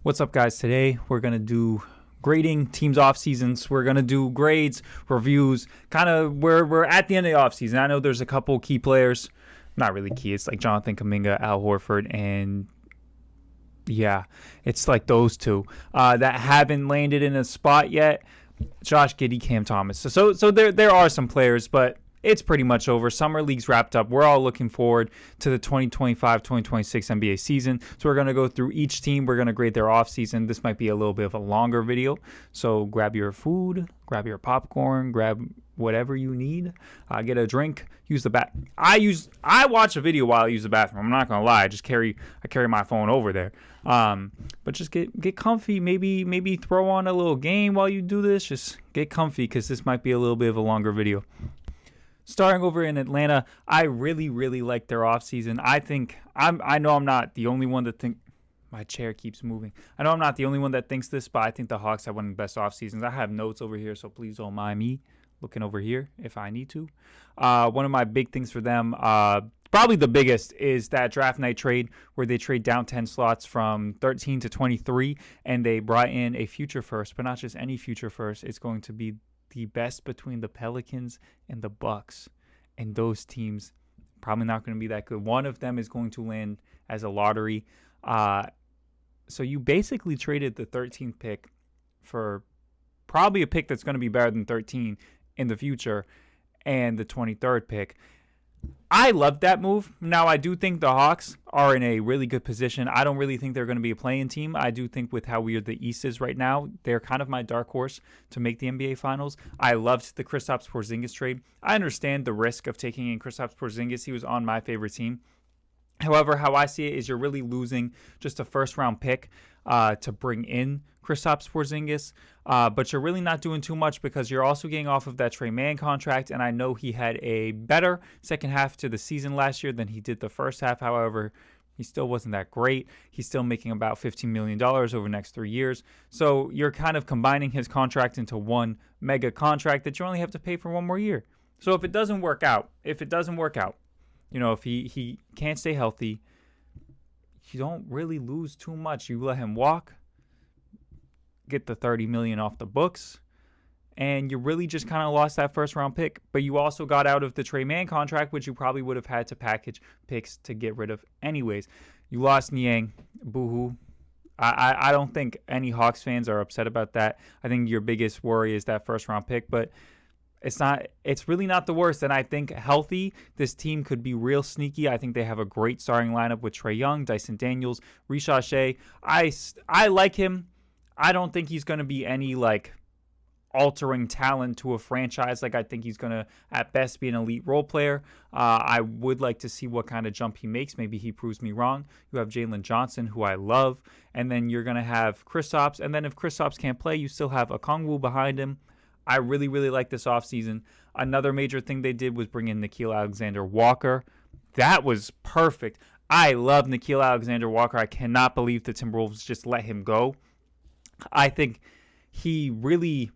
What's up, guys? Today we're going to do grading teams off seasons. We're going to do grades, reviews, kind of where we're at the end of the off season. I know there's a couple key players, not really key. It's like Jonathan Kuminga, Al Horford, and yeah, it's like those two that haven't landed in a spot yet. Josh Giddey, Cam Thomas. So there are some players, but it's pretty much over. Summer League's wrapped up. We're all looking forward to the 2025-2026 NBA season. So we're going to go through each team. We're going to grade their offseason. This might be a little bit of a longer video. So grab your food, grab your popcorn, grab whatever you need. Get a drink. Use the bathroom. I watch a video while I use the bathroom. I'm not going to lie. I carry my phone over there. But just get comfy. Maybe throw on a little game while you do this. Just get comfy because this might be a little bit of a longer video. Starting over in Atlanta, I really, really like their offseason. I know I'm not the only one that think my chair keeps moving. I know I'm not the only one that thinks this, but I think the Hawks have one of the best off seasons. I have notes over here, so please don't mind me looking over here if I need to. One of my big things for them, probably the biggest, is that draft night trade where they trade down 10 slots from 13 to 23, and they brought in a future first, but not just any future first. It's going to be the best between the Pelicans and the Bucks, and those teams probably not going to be that good. One of them is going to land as a lottery. So you basically traded the 13th pick for probably a pick that's going to be better than 13 in the future, and the 23rd pick. I love that move. Now, I do think the Hawks are in a really good position. I don't really think they're going to be a play-in team. I do think with how weird the East is right now, they're kind of my dark horse to make the NBA Finals. I loved the Kristaps Porzingis trade. I understand the risk of taking in Kristaps Porzingis. He was on my favorite team. However, how I see it is you're really losing just a first-round pick to bring in Kristaps Porzingis, but you're really not doing too much because you're also getting off of that Trey Mann contract, and I know he had a better second half to the season last year than he did the first half. However, he still wasn't that great. He's still making about $15 million over the next 3 years. So you're kind of combining his contract into one mega contract that you only have to pay for one more year. So if it doesn't work out, if he can't stay healthy, you don't really lose too much. You let him walk, get the $30 million off the books, and you really just kind of lost that first round pick. But you also got out of the Trey Mann contract, which you probably would have had to package picks to get rid of anyways. You lost Niang, boo-hoo. I don't think any Hawks fans are upset about that. I think your biggest worry is that first round pick, but it's really not the worst. And I think healthy, this team could be real sneaky. I think they have a great starting lineup with Trae Young, Dyson Daniels, Risha Shea. I like him. I don't think he's going to be any altering talent to a franchise. I think he's going to at best be an elite role player. I would like to see what kind of jump he makes. Maybe he proves me wrong. You have Jalen Johnson, who I love. And then you're going to have Kristaps. And then if Kristaps can't play, you still have Okongwu behind him. I really, really like this offseason. Another major thing they did was bring in Nickeil Alexander-Walker. That was perfect. I love Nickeil Alexander-Walker. I cannot believe the Timberwolves just let him go. I think he really,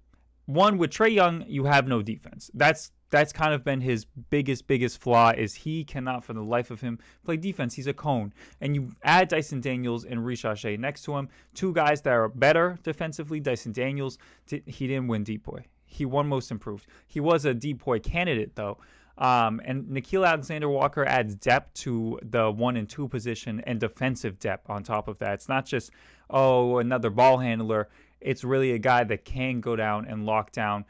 with Trae Young, you have no defense. That's kind of been his biggest flaw, is he cannot for the life of him play defense. He's a cone. And you add Dyson Daniels and Risha Shea next to him, two guys that are better defensively. Dyson Daniels, he didn't win Deep Boy. He won Most Improved. He was a Deep Boy candidate, though. And Nickeil Alexander-Walker adds depth to the 1 and 2 position and defensive depth on top of that. It's not just, another ball handler. It's really a guy that can go down and lock down,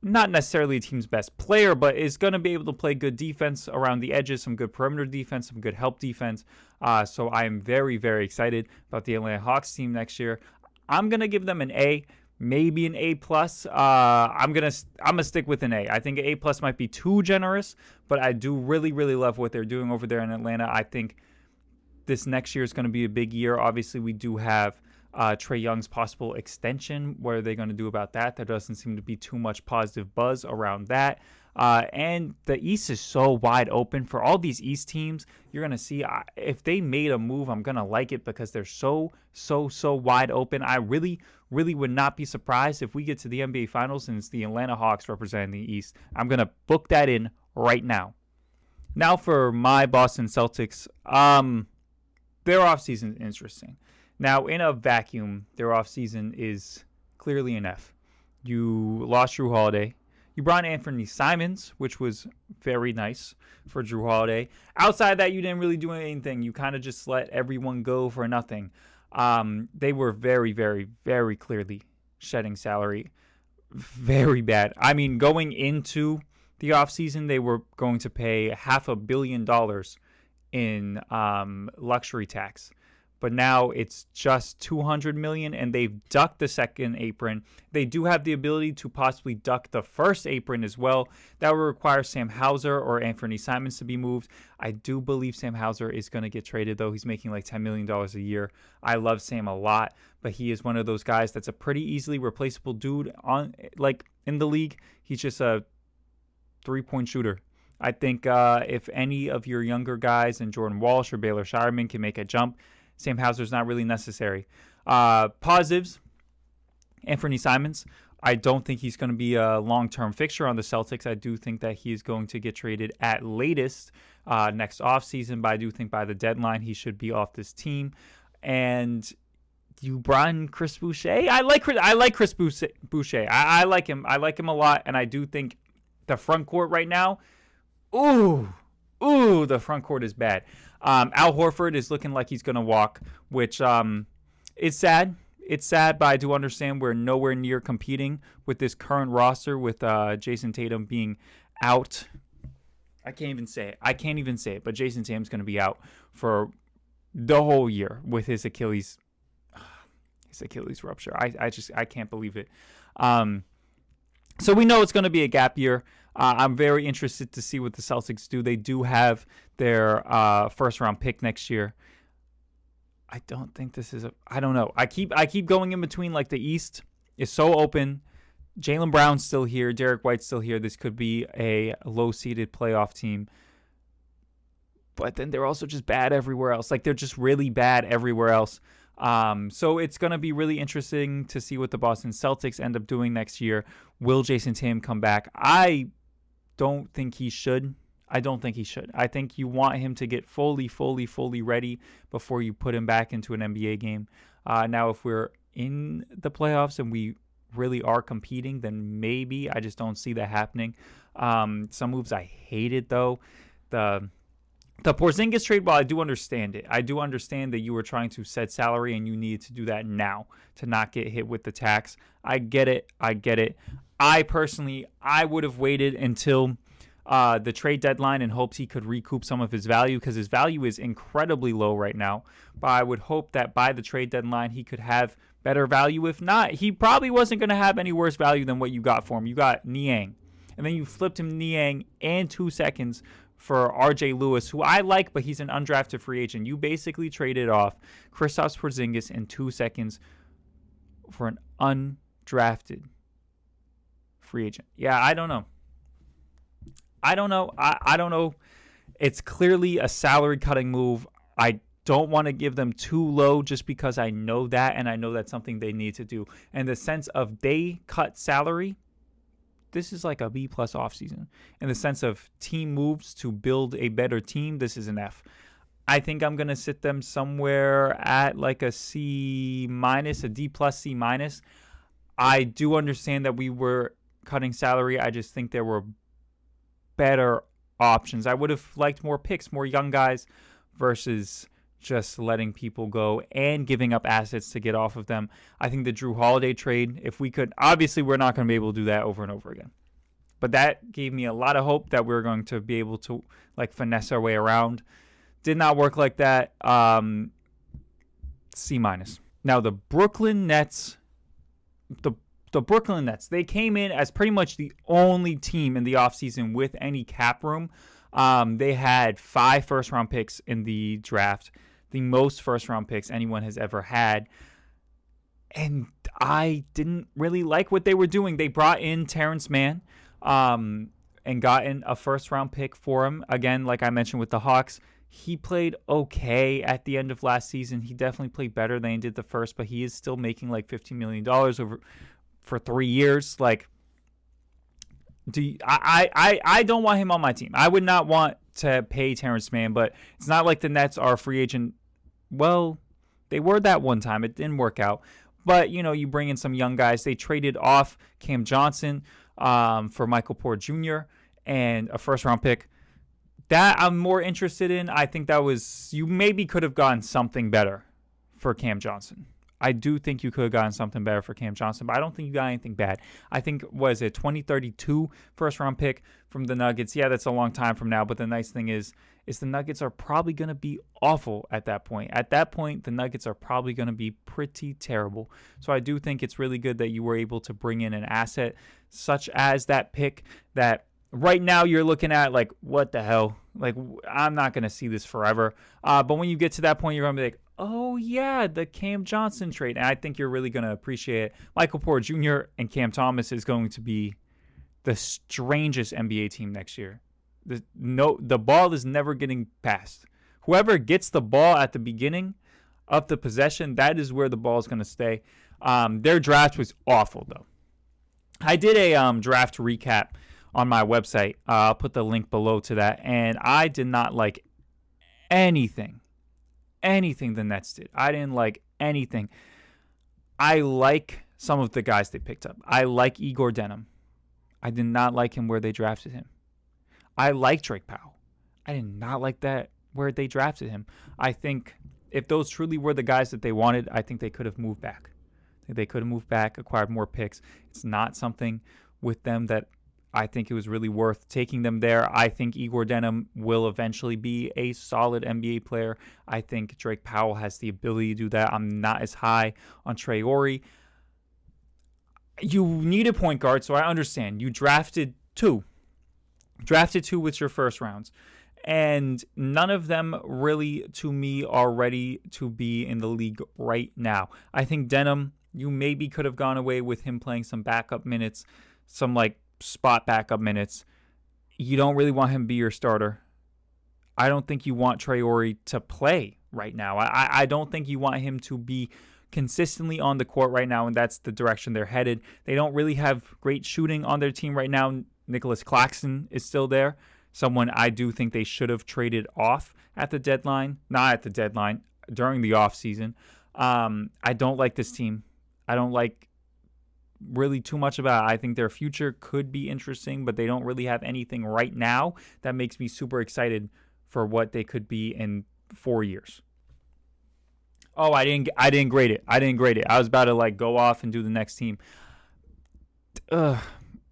not necessarily a team's best player, but is going to be able to play good defense around the edges, some good perimeter defense, some good help defense. So I am very, very excited about the Atlanta Hawks team next year. I'm going to give them an A. Maybe an A+. I'm gonna stick with an A. I think an A+ might be too generous, but I do really, really love what they're doing over there in Atlanta. I think this next year is going to be a big year. Obviously, we do have Trae Young's possible extension. What are they going to do about that? There doesn't seem to be too much positive buzz around that. And the East is so wide open for all these East teams. You're going to see if they made a move, I'm going to like it because they're so wide open. I really would not be surprised if we get to the NBA Finals and it's the Atlanta Hawks representing the East. I'm going to book that in right now. Now for my Boston Celtics, their offseason is interesting. Now, in a vacuum, their offseason is clearly an F. You lost Drew Holiday. You brought Anthony Simons, which was very nice for Drew Holiday. Outside that, you didn't really do anything. You kind of just let everyone go for nothing. They were very, very, very clearly shedding salary. Very bad. I mean, going into the offseason, they were going to pay $500 million in luxury tax. But now it's just $200 million, and they've ducked the second apron. They do have the ability to possibly duck the first apron as well. That would require Sam Hauser or Anthony Simons to be moved. I do believe Sam Hauser is going to get traded, though. He's making like $10 million a year. I love Sam a lot, but he is one of those guys that's a pretty easily replaceable dude in the league. He's just a three-point shooter. I think if any of your younger guys and Jordan Walsh or Baylor Shireman can make a jump, Sam Hauser's not really necessary. Positives, Anthony Simons. I don't think he's going to be a long-term fixture on the Celtics. I do think that he's going to get traded at latest next offseason, but I do think by the deadline he should be off this team. And you brought in Chris Boucher. I like Chris Boucher. I like him. I like him a lot, and I do think the front court right now, the front court is bad. Al Horford is looking like he's going to walk, which is sad. It's sad, but I do understand we're nowhere near competing with this current roster with Jason Tatum being out. I can't even say it, but Jason Tatum's going to be out for the whole year with his Achilles rupture. I can't believe it. So we know it's going to be a gap year. I'm very interested to see what the Celtics do. They do have their first-round pick next year. I don't think this is I don't know. I keep going in between, like, the East is so open. Jaylen Brown's still here. Derek White's still here. This could be a low-seeded playoff team. But then they're also just bad everywhere else. Like, they're just really bad everywhere else. So it's going to be really interesting to see what the Boston Celtics end up doing next year. Will Jason Tatum come back? I don't think he should. I think you want him to get fully ready before you put him back into an NBA game. Now, if we're in the playoffs and we really are competing, then maybe. I just don't see that happening. Some moves I hated, though. The Porzingis trade, while I do understand it, I do understand that you were trying to set salary and you needed to do that now to not get hit with the tax. I get it. I personally would have waited until the trade deadline in hopes he could recoup some of his value, because his value is incredibly low right now. But I would hope that by the trade deadline he could have better value. If not, he probably wasn't going to have any worse value than what you got for him. You got Niang, and then you flipped him Niang in 2 seconds for R.J. Lewis, who I like, but he's an undrafted free agent. You basically traded off Kristaps Porzingis in 2 seconds for an undrafted free agent. Yeah, I don't know. I don't know. It's clearly a salary-cutting move. I don't want to give them too low just because I know that, and I know that's something they need to do. In the sense of they cut salary, this is like a B+ offseason. In the sense of team moves to build a better team, this is an F. I think I'm going to sit them somewhere at like a C-, a D+, C-. I do understand that we were cutting salary. I just think there were better options. I would have liked more picks, more young guys, versus just letting people go and giving up assets to get off of them. I think the Drew Holiday trade, if we could, obviously we're not going to be able to do that over and over again. But that gave me a lot of hope that we were going to be able to like finesse our way around. Did not work like that. C-. Now the Brooklyn Nets, the Brooklyn Nets, they came in as pretty much the only team in the offseason with any cap room. They had 5 first-round picks in the draft, the most first-round picks anyone has ever had. And I didn't really like what they were doing. They brought in Terrence Mann and got in a first-round pick for him. Again, like I mentioned with the Hawks, he played okay at the end of last season. He definitely played better than he did the first, but he is still making like $15 million for 3 years. Like, I don't want him on my team. I would not want to pay Terrence Mann, but it's not like the Nets are free agent. Well, They were that one time. It didn't work out. But, you bring in some young guys. They traded off Cam Johnson for Michael Porter Jr. and a first-round pick. That I'm more interested in. I think you maybe could have gotten something better for Cam Johnson. I do think you could have gotten something better for Cam Johnson, but I don't think you got anything bad. I think, 2032 first-round pick from the Nuggets? Yeah, that's a long time from now, but the nice thing is the Nuggets are probably going to be awful at that point. At that point, the Nuggets are probably going to be pretty terrible. So I do think it's really good that you were able to bring in an asset such as that pick that right now you're looking at like, what the hell? Like, I'm not going to see this forever. But when you get to that point, you're going to be like, oh, yeah, the Cam Johnson trade. And I think you're really going to appreciate it. Michael Porter Jr. and Cam Thomas is going to be the strangest NBA team next year. The ball is never getting passed. Whoever gets the ball at the beginning of the possession, that is where the ball is going to stay. Their draft was awful, though. I did a draft recap on my website. I'll put the link below to that. And I did not like anything the Nets did. I didn't like anything. I like some of the guys they picked up. I like Igor Denham. I did not like him where they drafted him. I like Drake Powell. I did not like that where they drafted him. I think if those truly were the guys that they wanted, I think they could have moved back. They could have moved back, acquired more picks. It's not something with them that I think it was really worth taking them there. I think Igor Denham will eventually be a solid NBA player. I think Drake Powell has the ability to do that. I'm not as high on Trey Ori. You need a point guard, so I understand. You drafted two with your first rounds. And none of them really, to me, are ready to be in the league right now. I think Denham, you maybe could have gone away with him playing some backup minutes, some spot backup minutes. You don't really want him to be your starter. I don't think you want Trey Ori to play right now. I don't think you want him to be consistently on the court right now, and that's the direction they're headed. They don't really have great shooting on their team right now. Nicholas Claxton is still there. Someone I do think they should have traded off at the deadline. Not at the deadline, during the offseason. I don't like this team. I don't like really too much about it. I think their future could be interesting, but they don't really have anything right now that makes me super excited for what they could be in 4 years. Oh, I didn't grade it. I was about to go off and do the next team.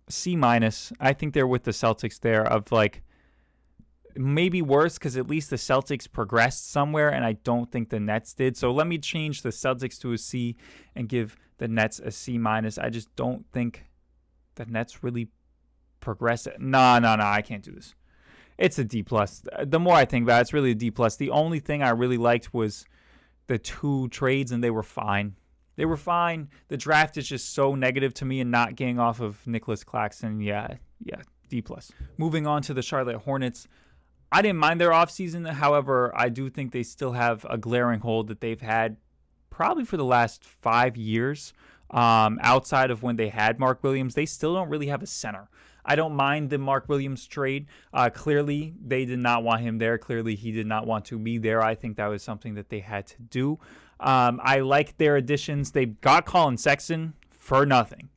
C-. I think they're with the Celtics there of maybe worse because at least the Celtics progressed somewhere, and I don't think the Nets did. So let me change the Celtics to a C and give the Nets a C-. I just don't think the Nets really progress. No, I can't do this. It's a D+. The more I think about it, it's really a D+. The only thing I really liked was the two trades, and they were fine. They were fine. The draft is just so negative to me, and not getting off of Nicholas Claxton. Yeah, D+. Moving on to the Charlotte Hornets. I didn't mind their offseason. However, I do think they still have a glaring hole that they've had probably for the last 5 years. Outside of when they had Mark Williams, they still don't really have a center. I don't mind the Mark Williams trade. Clearly, they did not want him there. Clearly, he did not want to be there. I think that was something that they had to do. I like their additions. They got Colin Sexton for nothing.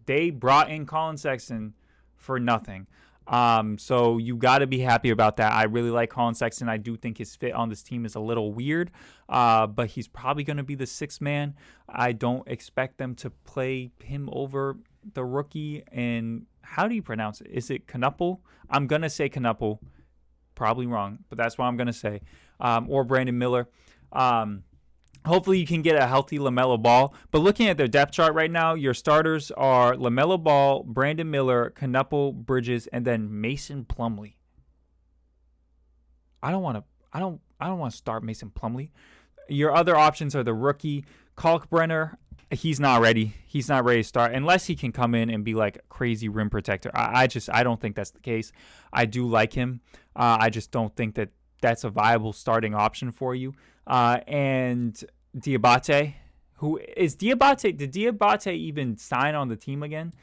They brought in Colin Sexton for nothing. So you got to be happy about that. I really like Colin Sexton. I do think his fit on this team is a little weird, but he's probably going to be the sixth man. I don't expect them to play him over the rookie. And how do you pronounce it? Is it Knuppel? I'm going to say Knuppel. Probably wrong, but that's what I'm going to say. Or Brandon Miller. Hopefully you can get a healthy LaMelo Ball. But looking at their depth chart right now, your starters are LaMelo Ball, Brandon Miller, Knuppel, Bridges, and then Mason Plumlee. I don't want to start Mason Plumlee. Your other options are the rookie Kalkbrenner. He's not ready. He's not ready to start unless he can come in and be like a crazy rim protector. I don't think that's the case. I do like him. I just don't think that that's a viable starting option for you. And Diabate, who is Diabate? Did Diabate even sign on the team again?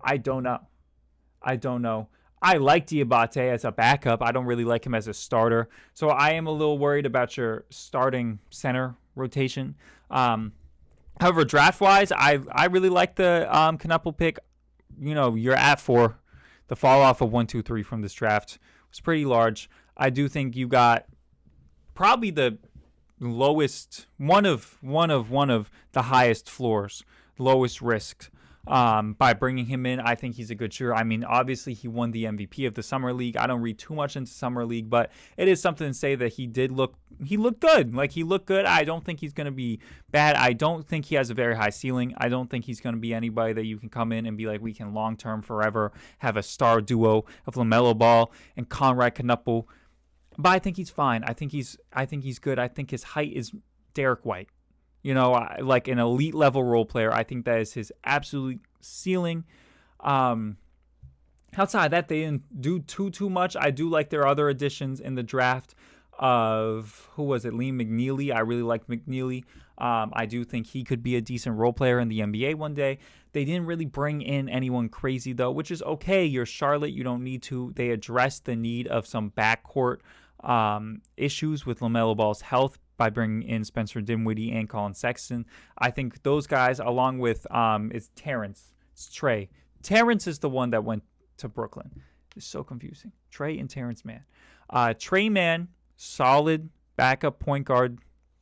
I don't know. I like Diabate as a backup. I don't really like him as a starter. So I am a little worried about your starting center rotation. However, draft-wise, I really like the Knuppel pick. You're at 4. The fall-off of 1, 2, 3 from this draft was pretty large. I do think you got probably the lowest, one of the highest floors, lowest risk by bringing him in. I think he's a good shooter. I mean, obviously he won the MVP of the Summer League. I don't read too much into Summer League, but it is something to say that he looked good. Like, he looked good. I don't think he's going to be bad. I don't think he has a very high ceiling. I don't think he's going to be anybody that you can come in and be like, we can long-term forever have a star duo of LaMelo Ball and Conrad Knuppel. But I think he's fine. I think he's good. I think his height is Derek White. Like an elite level role player. I think that is his absolute ceiling. Outside of that, they didn't do too much. I do like their other additions in the draft of, who was it? Liam McNeely. I really like McNeely. I do think he could be a decent role player in the NBA one day. They didn't really bring in anyone crazy, though, which is okay. You're Charlotte. You don't need to. They addressed the need of some backcourt issues with LaMelo Ball's health by bringing in Spencer Dinwiddie and Colin Sexton. I think those guys, along with it's Terrence. It's Trey. Terrence is the one that went to Brooklyn. It's so confusing. Trey and Terrence Mann. Trey Mann, solid backup point guard,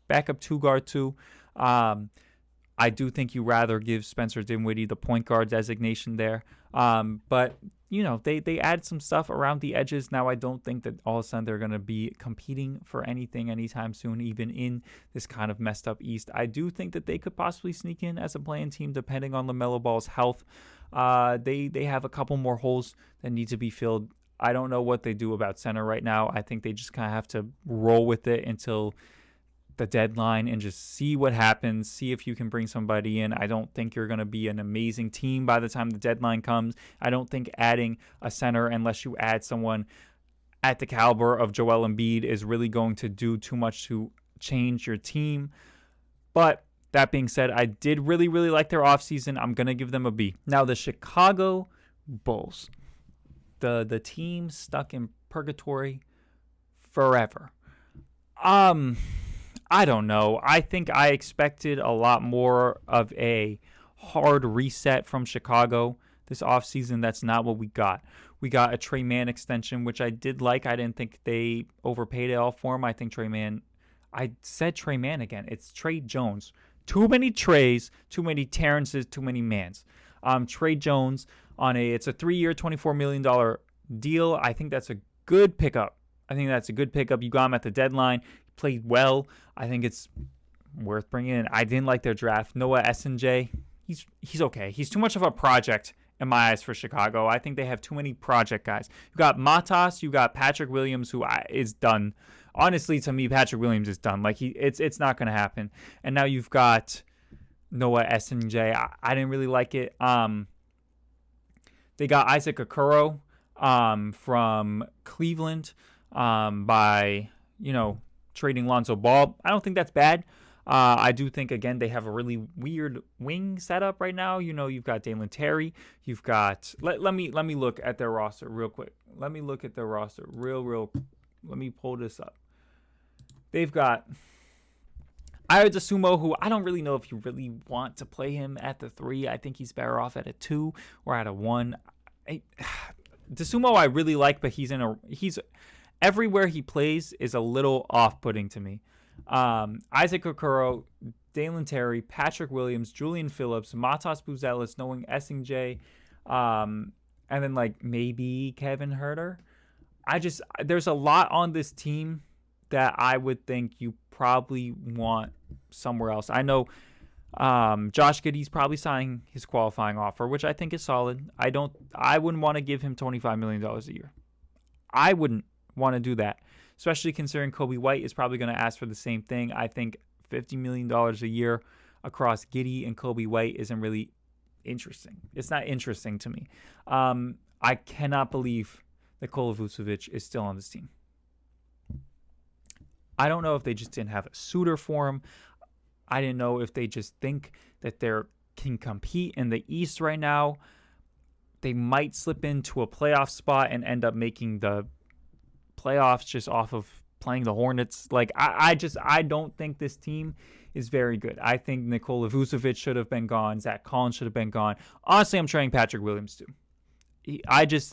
backup 2-guard too. I do think you rather give Spencer Dinwiddie the point guard designation there. But they added some stuff around the edges. Now, I don't think that all of a sudden they're going to be competing for anything anytime soon, even in this kind of messed up East. I do think that they could possibly sneak in as a play-in team depending on LaMelo Ball's health. They have a couple more holes that need to be filled. I don't know what they do about center right now. I think they just kind of have to roll with it until the deadline and just see what happens, see if you can bring somebody in. I don't think you're going to be an amazing team by the time the deadline comes. I don't think adding a center, unless you add someone at the caliber of Joel Embiid, is really going to do too much to change your team. But that being said, I did really, really like their offseason. I'm going to give them a B. Now, the Chicago Bulls, the team stuck in purgatory forever. I don't know. I think I expected a lot more of a hard reset from Chicago this offseason. That's not what we got. We got a Trey Mann extension, which I did like. I didn't think they overpaid it all for him. I think Trey Mann, I said Trey Mann again. It's Trey Jones. Too many Treys, too many Terrences, too many Manns. Trey Jones it's a 3-year, $24 million deal. I think that's a good pickup. You got him at the deadline. Played well. I think it's worth bringing in. I didn't like their draft. Noah SNJ, he's okay. He's too much of a project in my eyes for Chicago. I think they have too many project guys. You got Matas, you got Patrick Williams, who is done. Honestly, to me, Patrick Williams is done. Like, it's not going to happen. And now you've got Noah SNJ. I didn't really like it. They got Isaac Okoro from Cleveland by, trading Lonzo Ball. I don't think that's bad. I do think, again, they have a really weird wing setup right now. You've got Dalen Terry. You've got... Let me look at their roster real quick. Let me look at their roster real... Let me pull this up. They've got Ira DeSumo, who I don't really know if you really want to play him at the 3. I think he's better off at a 2 or at a 1. DeSumo I really like, but he's everywhere he plays is a little off-putting to me. Isaac Okoro, Dalen Terry, Patrick Williams, Julian Phillips, Matas Buzelis, knowing Essing, and then maybe Kevin Huerter. There's a lot on this team that I would think you probably want somewhere else. I know Josh Giddey's probably signing his qualifying offer, which I think is solid. I wouldn't want to give him $25 million a year. I wouldn't want to do that, especially considering Kobe White is probably going to ask for the same thing. I think $50 million a year across Giddey and Kobe White isn't really interesting. It's not interesting to me. I cannot believe that Nikola Vucevic is still on this team. I don't know if they just didn't have a suitor for him. I didn't know if they just think that they can compete in the East right now. They might slip into a playoff spot and end up making the playoffs just off of playing the Hornets. Like, I don't think this team is very good. I think Nikola Vucevic should have been gone. Zach Collins should have been gone. Honestly, I'm trading Patrick Williams too. It's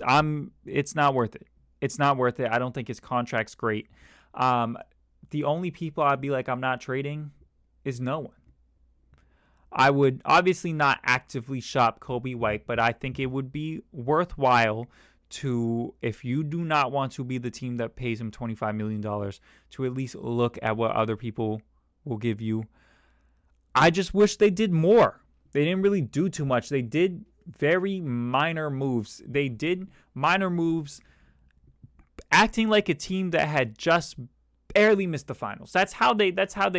not worth it. It's not worth it. I don't think his contract's great. The only people I'd be like, I'm not trading is no one. I would obviously not actively shop Kobe White, but I think it would be worthwhile to, if you do not want to be the team that pays him $25 million, to at least look at what other people will give you. I just wish they did more. They didn't really do too much. They did very minor moves. They did minor moves acting like a team that had just barely missed the finals. That's how they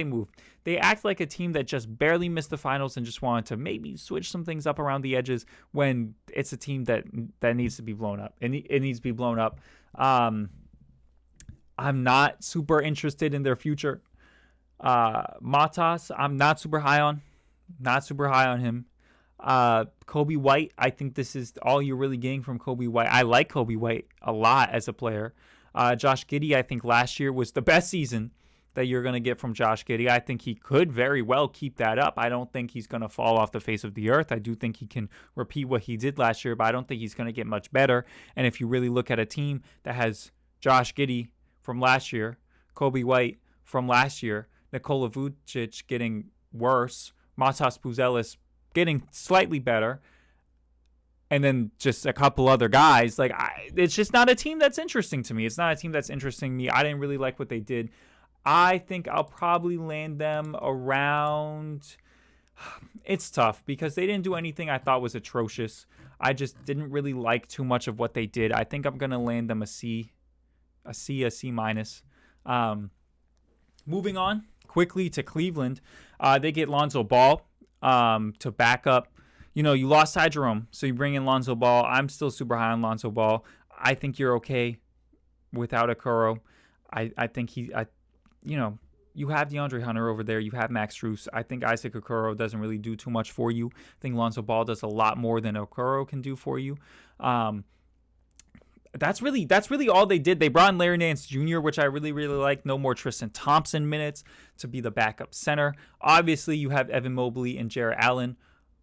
move. They act like a team that just barely missed the finals and just wanted to maybe switch some things up around the edges when it's a team that needs to be blown up. It needs to be blown up. I'm not super interested in their future. Matas, I'm not super high on. Not super high on him. Kobe White, I think this is all you're really getting from Kobe White. I like Kobe White a lot as a player. Josh Giddey, I think last year was the best season that you're going to get from Josh Giddey. I think he could very well keep that up. I don't think he's going to fall off the face of the earth. I do think he can repeat what he did last year, but I don't think he's going to get much better. And if you really look at a team that has Josh Giddey from last year, Kobe White from last year, Nikola Vucic getting worse, Matas Puzelis getting slightly better, and then just a couple other guys, like it's just not a team that's interesting to me. It's not a team that's interesting to me. I didn't really like what they did. I think I'll probably land them around. It's tough because they didn't do anything I thought was atrocious. I just didn't really like too much of what they did. I think I'm going to land them a C minus. Moving on quickly to Cleveland. They get Lonzo Ball to back up. You know, you lost Ty Jerome, so you bring in Lonzo Ball. I'm still super high on Lonzo Ball. I think you're okay without Okoro. I think you have DeAndre Hunter over there. You have Max Strus. I think Isaac Okoro doesn't really do too much for you. I think Lonzo Ball does a lot more than Okoro can do for you. That's really all they did. They brought in Larry Nance Jr., which I really, really like. No more Tristan Thompson minutes to be the backup center. Obviously, you have Evan Mobley and Jarrett Allen.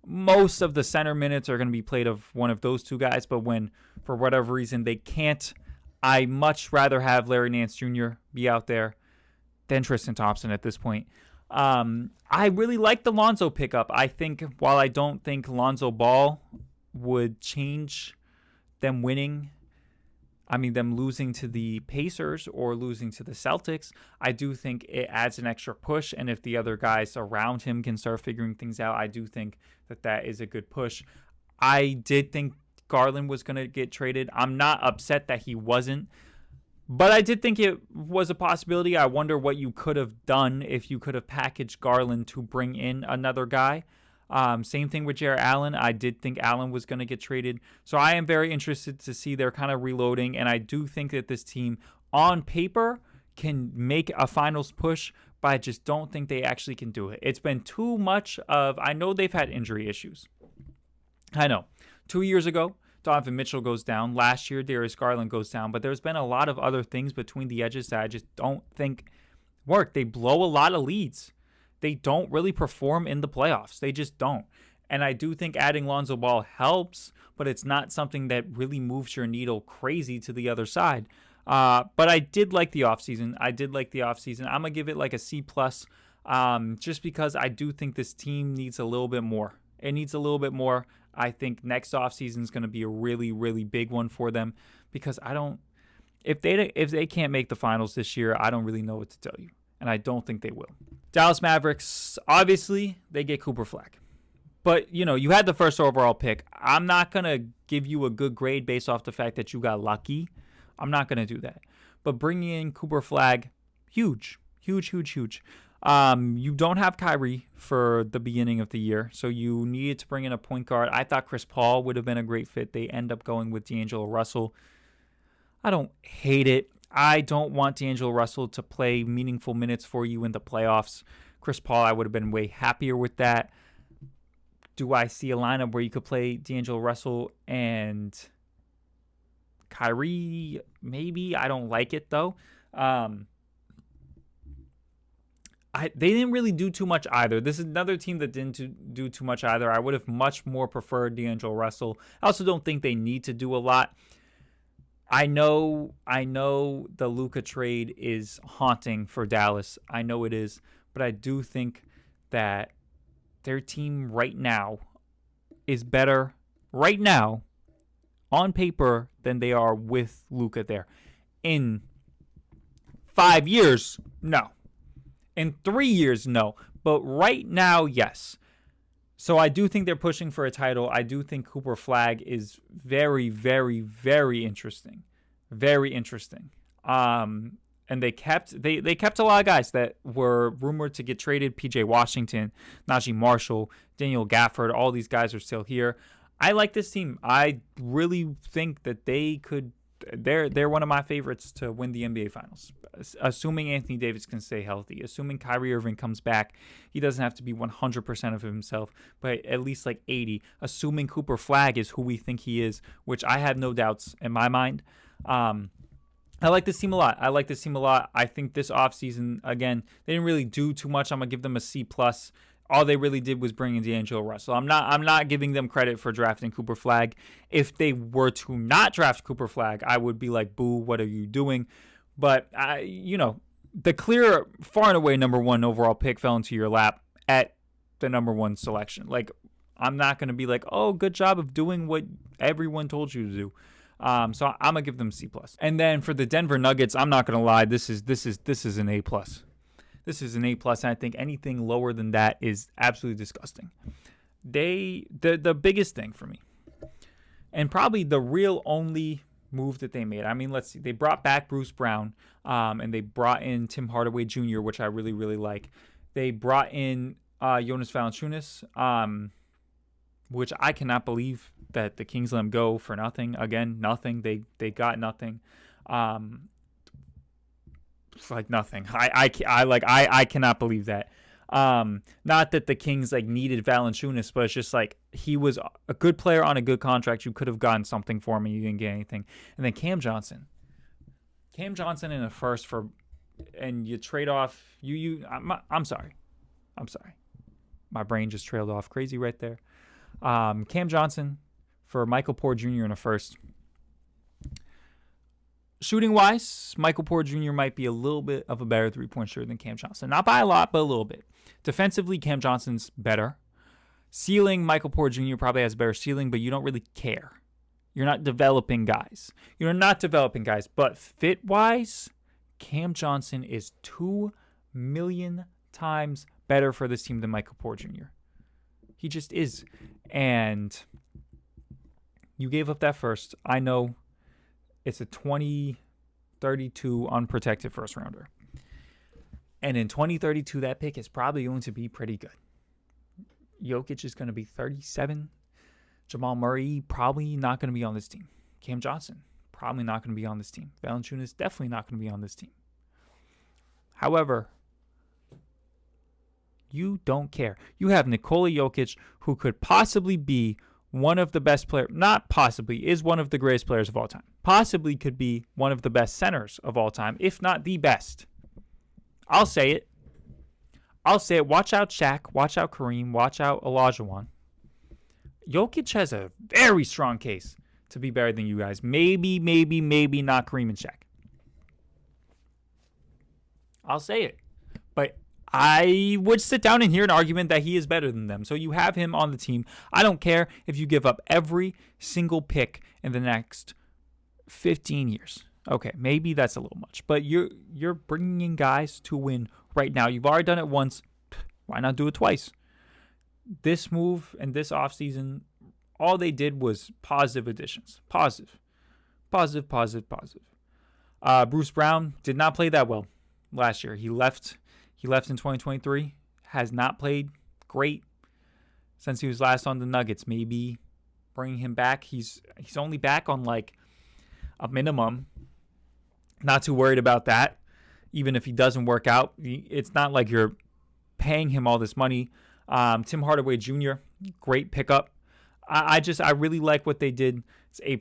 Most of the center minutes are going to be played of one of those two guys, but when, for whatever reason, they can't, I much rather have Larry Nance Jr. be out there than Tristan Thompson at this point. I really like the Lonzo pickup. I think while I don't think Lonzo Ball would change them winning, them losing to the Pacers or losing to the Celtics, I do think it adds an extra push. And if the other guys around him can start figuring things out, I do think that is a good push. I did think Garland was going to get traded. I'm not upset that he wasn't, but I did think it was a possibility. I wonder what you could have done if you could have packaged Garland to bring in another guy. Same thing with Jarrett Allen. I did think Allen was going to get traded. So I am very interested to see they're kind of reloading. And I do think that this team on paper can make a finals push, but I just don't think they actually can do it. It's been too much of, I know they've had injury issues. I know. 2 years ago, Donovan Mitchell goes down. Last year, Darius Garland goes down. But there's been a lot of other things between the edges that I just don't think work. They blow a lot of leads. They don't really perform in the playoffs. They just don't. And I do think adding Lonzo Ball helps, but it's not something that really moves your needle crazy to the other side. But I did like the offseason. I'm going to give it like a C+, just because I do think this team needs a little bit more. It needs a little bit more. I think next offseason is going to be a really, really big one for them because if they can't make the finals this year, I don't really know what to tell you. And I don't think they will. Dallas Mavericks, obviously, they get Cooper Flag. But, you had the first overall pick. I'm not going to give you a good grade based off the fact that you got lucky. I'm not going to do that. But bringing in Cooper Flag, huge. You don't have Kyrie for the beginning of the year, so you needed to bring in a point guard. I thought Chris Paul would have been a great fit. They end up going with D'Angelo Russell. I don't hate it. I don't want D'Angelo Russell to play meaningful minutes for you in the playoffs. Chris Paul, I would have been way happier with that. Do I see a lineup where you could play D'Angelo Russell and Kyrie? Maybe. I don't like it, though. they didn't really do too much either. This is another team that didn't do too much either. I would have much more preferred D'Angelo Russell. I also don't think they need to do a lot. I know the Luka trade is haunting for Dallas. I know it is, but I do think that their team right now is better right now on paper than they are with Luka there. In 5 years, no. In 3 years, no. But right now, yes. So I do think they're pushing for a title. I do think Cooper Flagg is very, very, very interesting. Very interesting. And they kept a lot of guys that were rumored to get traded. PJ Washington, Najee Marshall, Daniel Gafford, all these guys are still here. I like this team. I really think that they could. They're one of my favorites to win the NBA Finals, assuming Anthony Davis can stay healthy, assuming Kyrie Irving comes back. He doesn't have to be 100% of himself, but at least like 80, assuming Cooper Flagg is who we think he is, which I have no doubts in my mind. I like this team a lot. I think this offseason, again, they didn't really do too much. I'm going to give them a C+. All they really did was bring in D'Angelo Russell. I'm not giving them credit for drafting Cooper Flagg. If they were to not draft Cooper Flagg, I would be like, boo, what are you doing? But, the clear, far and away number one overall pick fell into your lap at the number one selection. Like, I'm not going to be like, oh, good job of doing what everyone told you to do. So I'm going to give them C+. And then for the Denver Nuggets, I'm not going to lie, this is an A+. This is an A+, and I think anything lower than that is absolutely disgusting. The biggest thing for me, and probably the real only move that they made. I mean, let's see. They brought back Bruce Brown, and they brought in Tim Hardaway Jr., which I really, really like. They brought in Jonas Valanciunas, which I cannot believe that the Kings let him go for nothing. Again, nothing. They got nothing. It's like nothing. I cannot believe that. Not that the Kings like needed Valanciunas, but it's just like he was a good player on a good contract. You could have gotten something for him. You didn't get anything. And then Cam Johnson in a first for, and you trade off I'm sorry. My brain just trailed off crazy right there. Cam Johnson for Michael Porter Jr. in a first. Shooting-wise, Michael Porter Jr. might be a little bit of a better three-point shooter than Cam Johnson. Not by a lot, but a little bit. Defensively, Cam Johnson's better. Ceiling, Michael Porter Jr. probably has a better ceiling, but you don't really care. You're not developing guys. But fit-wise, Cam Johnson is 2 million times better for this team than Michael Porter Jr. He just is. And you gave up that first. I know. It's a 2032 unprotected first rounder. And in 2032, that pick is probably going to be pretty good. Jokic is going to be 37. Jamal Murray probably not going to be on this team. Cam Johnson probably not going to be on this team. Valanciunas definitely not going to be on this team. However, you don't care. You have Nikola Jokic, who could possibly be one of the best players, not possibly, is one of the greatest players of all time. Possibly could be one of the best centers of all time, if not the best. I'll say it. Watch out Shaq. Watch out Kareem. Watch out Olajuwon. Jokic has a very strong case to be better than you guys. Maybe not Kareem and Shaq. I'll say it. But I would sit down and hear an argument that he is better than them. So you have him on the team. I don't care if you give up every single pick in the next 15 years. Okay, maybe that's a little much. But you're bringing in guys to win right now. You've already done it once. Why not do it twice? This move and this offseason, all they did was positive additions. Positive. Bruce Brown did not play that well last year. He left in 2023. Has not played great since he was last on the Nuggets. Maybe bringing him back. He's only back on like a minimum. Not too worried about that. Even if he doesn't work out, it's not like you're paying him all this money. Tim Hardaway Jr., great pickup. I really like what they did. It's A+.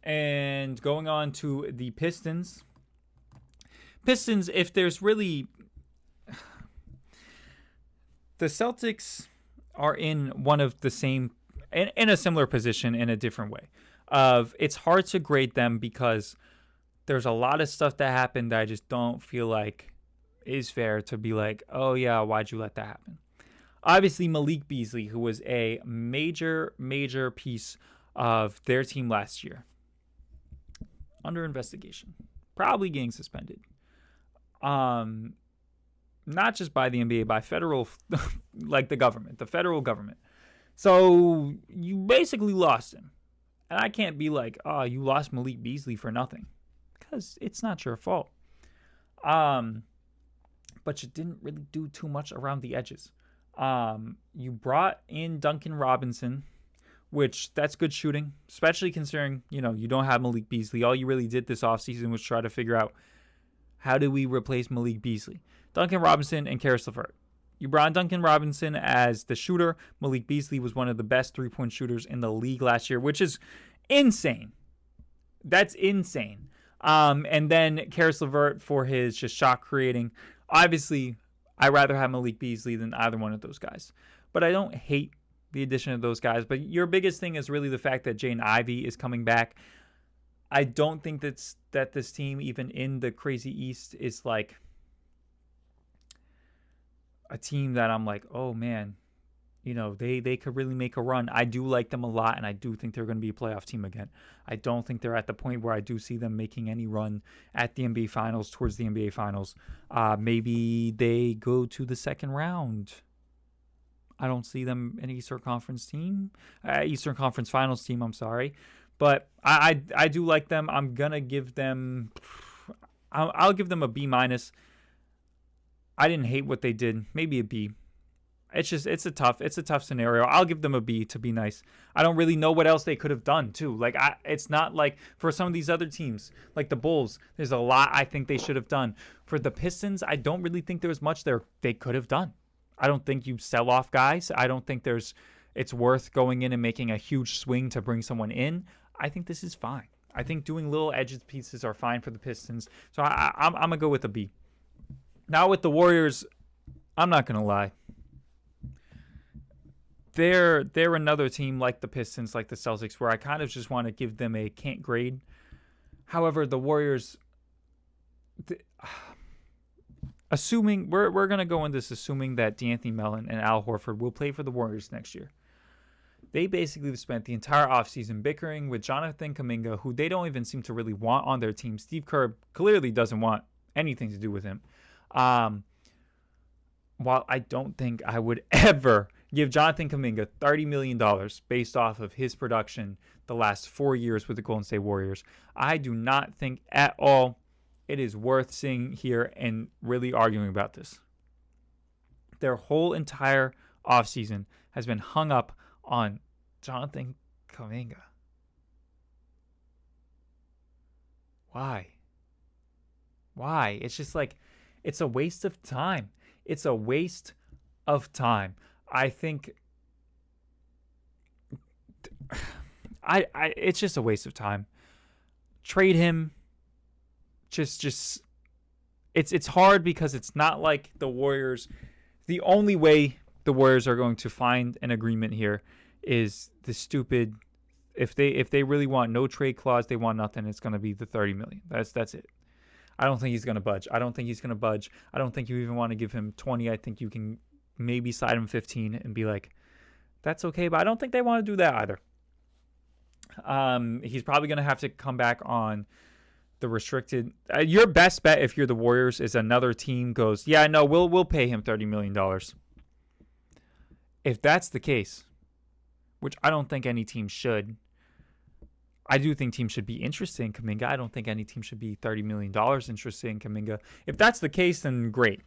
And going on to the Pistons. If there's really... The Celtics are in one of the same, in a similar position in a different way. It's hard to grade them because there's a lot of stuff that happened that I just don't feel like is fair to be like, oh yeah, why'd you let that happen? Obviously, Malik Beasley, who was a major piece of their team last year, under investigation, probably getting suspended. Not just by the NBA, by federal, like the federal government. So you basically lost him. And I can't be like, oh, you lost Malik Beasley for nothing. Because it's not your fault. But you didn't really do too much around the edges. You brought in Duncan Robinson, which that's good shooting, especially considering, you don't have Malik Beasley. All you really did this offseason was try to figure out, how do we replace Malik Beasley? Duncan Robinson and Karis LeVert. You brought Duncan Robinson as the shooter. Malik Beasley was one of the best three-point shooters in the league last year, which is insane. That's insane. And then Karis LeVert for his just shot creating. Obviously, I'd rather have Malik Beasley than either one of those guys. But I don't hate the addition of those guys. But your biggest thing is really the fact that Jaden Ivey is coming back. I don't think that this team, even in the crazy East, is like a team that I'm like, oh man, they could really make a run. I do like them a lot, and I do think they're going to be a playoff team again. I don't think they're at the point where I do see them making any run at the NBA Finals, towards the NBA Finals. Maybe they go to the second round. I don't see them an Eastern Conference Finals team, I'm sorry. But I do like them. I'm going to give them, I'll give them a B-. I didn't hate what they did. Maybe a B. It's a tough scenario. I'll give them a B to be nice. I don't really know what else they could have done too. Like it's not like for some of these other teams, like the Bulls, there's a lot I think they should have done. For the Pistons, I don't really think there was much there they could have done. I don't think you sell off guys. I don't think it's worth going in and making a huge swing to bring someone in. I think this is fine. I think doing little edges pieces are fine for the Pistons. So I'm going to go with a B. Now with the Warriors, I'm not going to lie. They're another team like the Pistons, like the Celtics, where I kind of just want to give them a can't grade. However, the Warriors, assuming we're going to go in this assuming that D'Anthony Mellon and Al Horford will play for the Warriors next year. They basically spent the entire offseason bickering with Jonathan Kuminga, who they don't even seem to really want on their team. Steve Kerr clearly doesn't want anything to do with him. While I don't think I would ever give Jonathan Kuminga $30 million based off of his production the last 4 years with the Golden State Warriors, I do not think at all it is worth sitting here and really arguing about this. Their whole entire offseason has been hung up on Jonathan Kuminga. Why? It's just like, it's a waste of time. It's a waste of time. I think it's just a waste of time. Trade him. Just it's hard because it's not like the Warriors. The only way the Warriors are going to find an agreement here is the stupid, if they really want no trade clause, they want nothing, it's going to be the $30 million. That's it. I don't think he's going to budge. I don't think you even want to give him 20. I think you can maybe side him 15 and be like, that's okay, but I don't think they want to do that either. He's probably going to have to come back on the restricted. Your best bet if you're the Warriors is another team goes, yeah, no, we'll pay him $30 million. If that's the case, which I don't think any team should, I do think teams should be interested in Kuminga. I don't think any team should be $30 million interested in Kuminga. If that's the case, then great.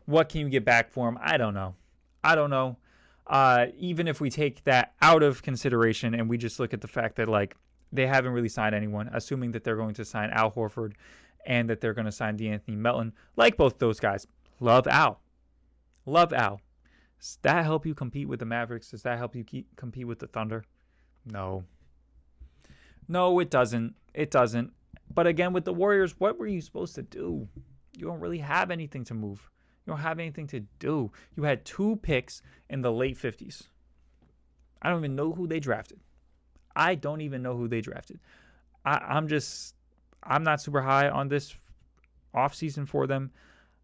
What can you get back for him? I don't know. Even if we take that out of consideration and we just look at the fact that, like, they haven't really signed anyone, assuming that they're going to sign Al Horford and that they're going to sign D'Anthony Melton, like both those guys. Love Al. Does that help you compete with the Mavericks? Does that help you compete with the Thunder? No, it doesn't. But again, with the Warriors, what were you supposed to do? You don't really have anything to move. You You don't have anything to do. You had 2 picks in the late 50s. I don't even know who they drafted. I'm not super high on this offseason for them.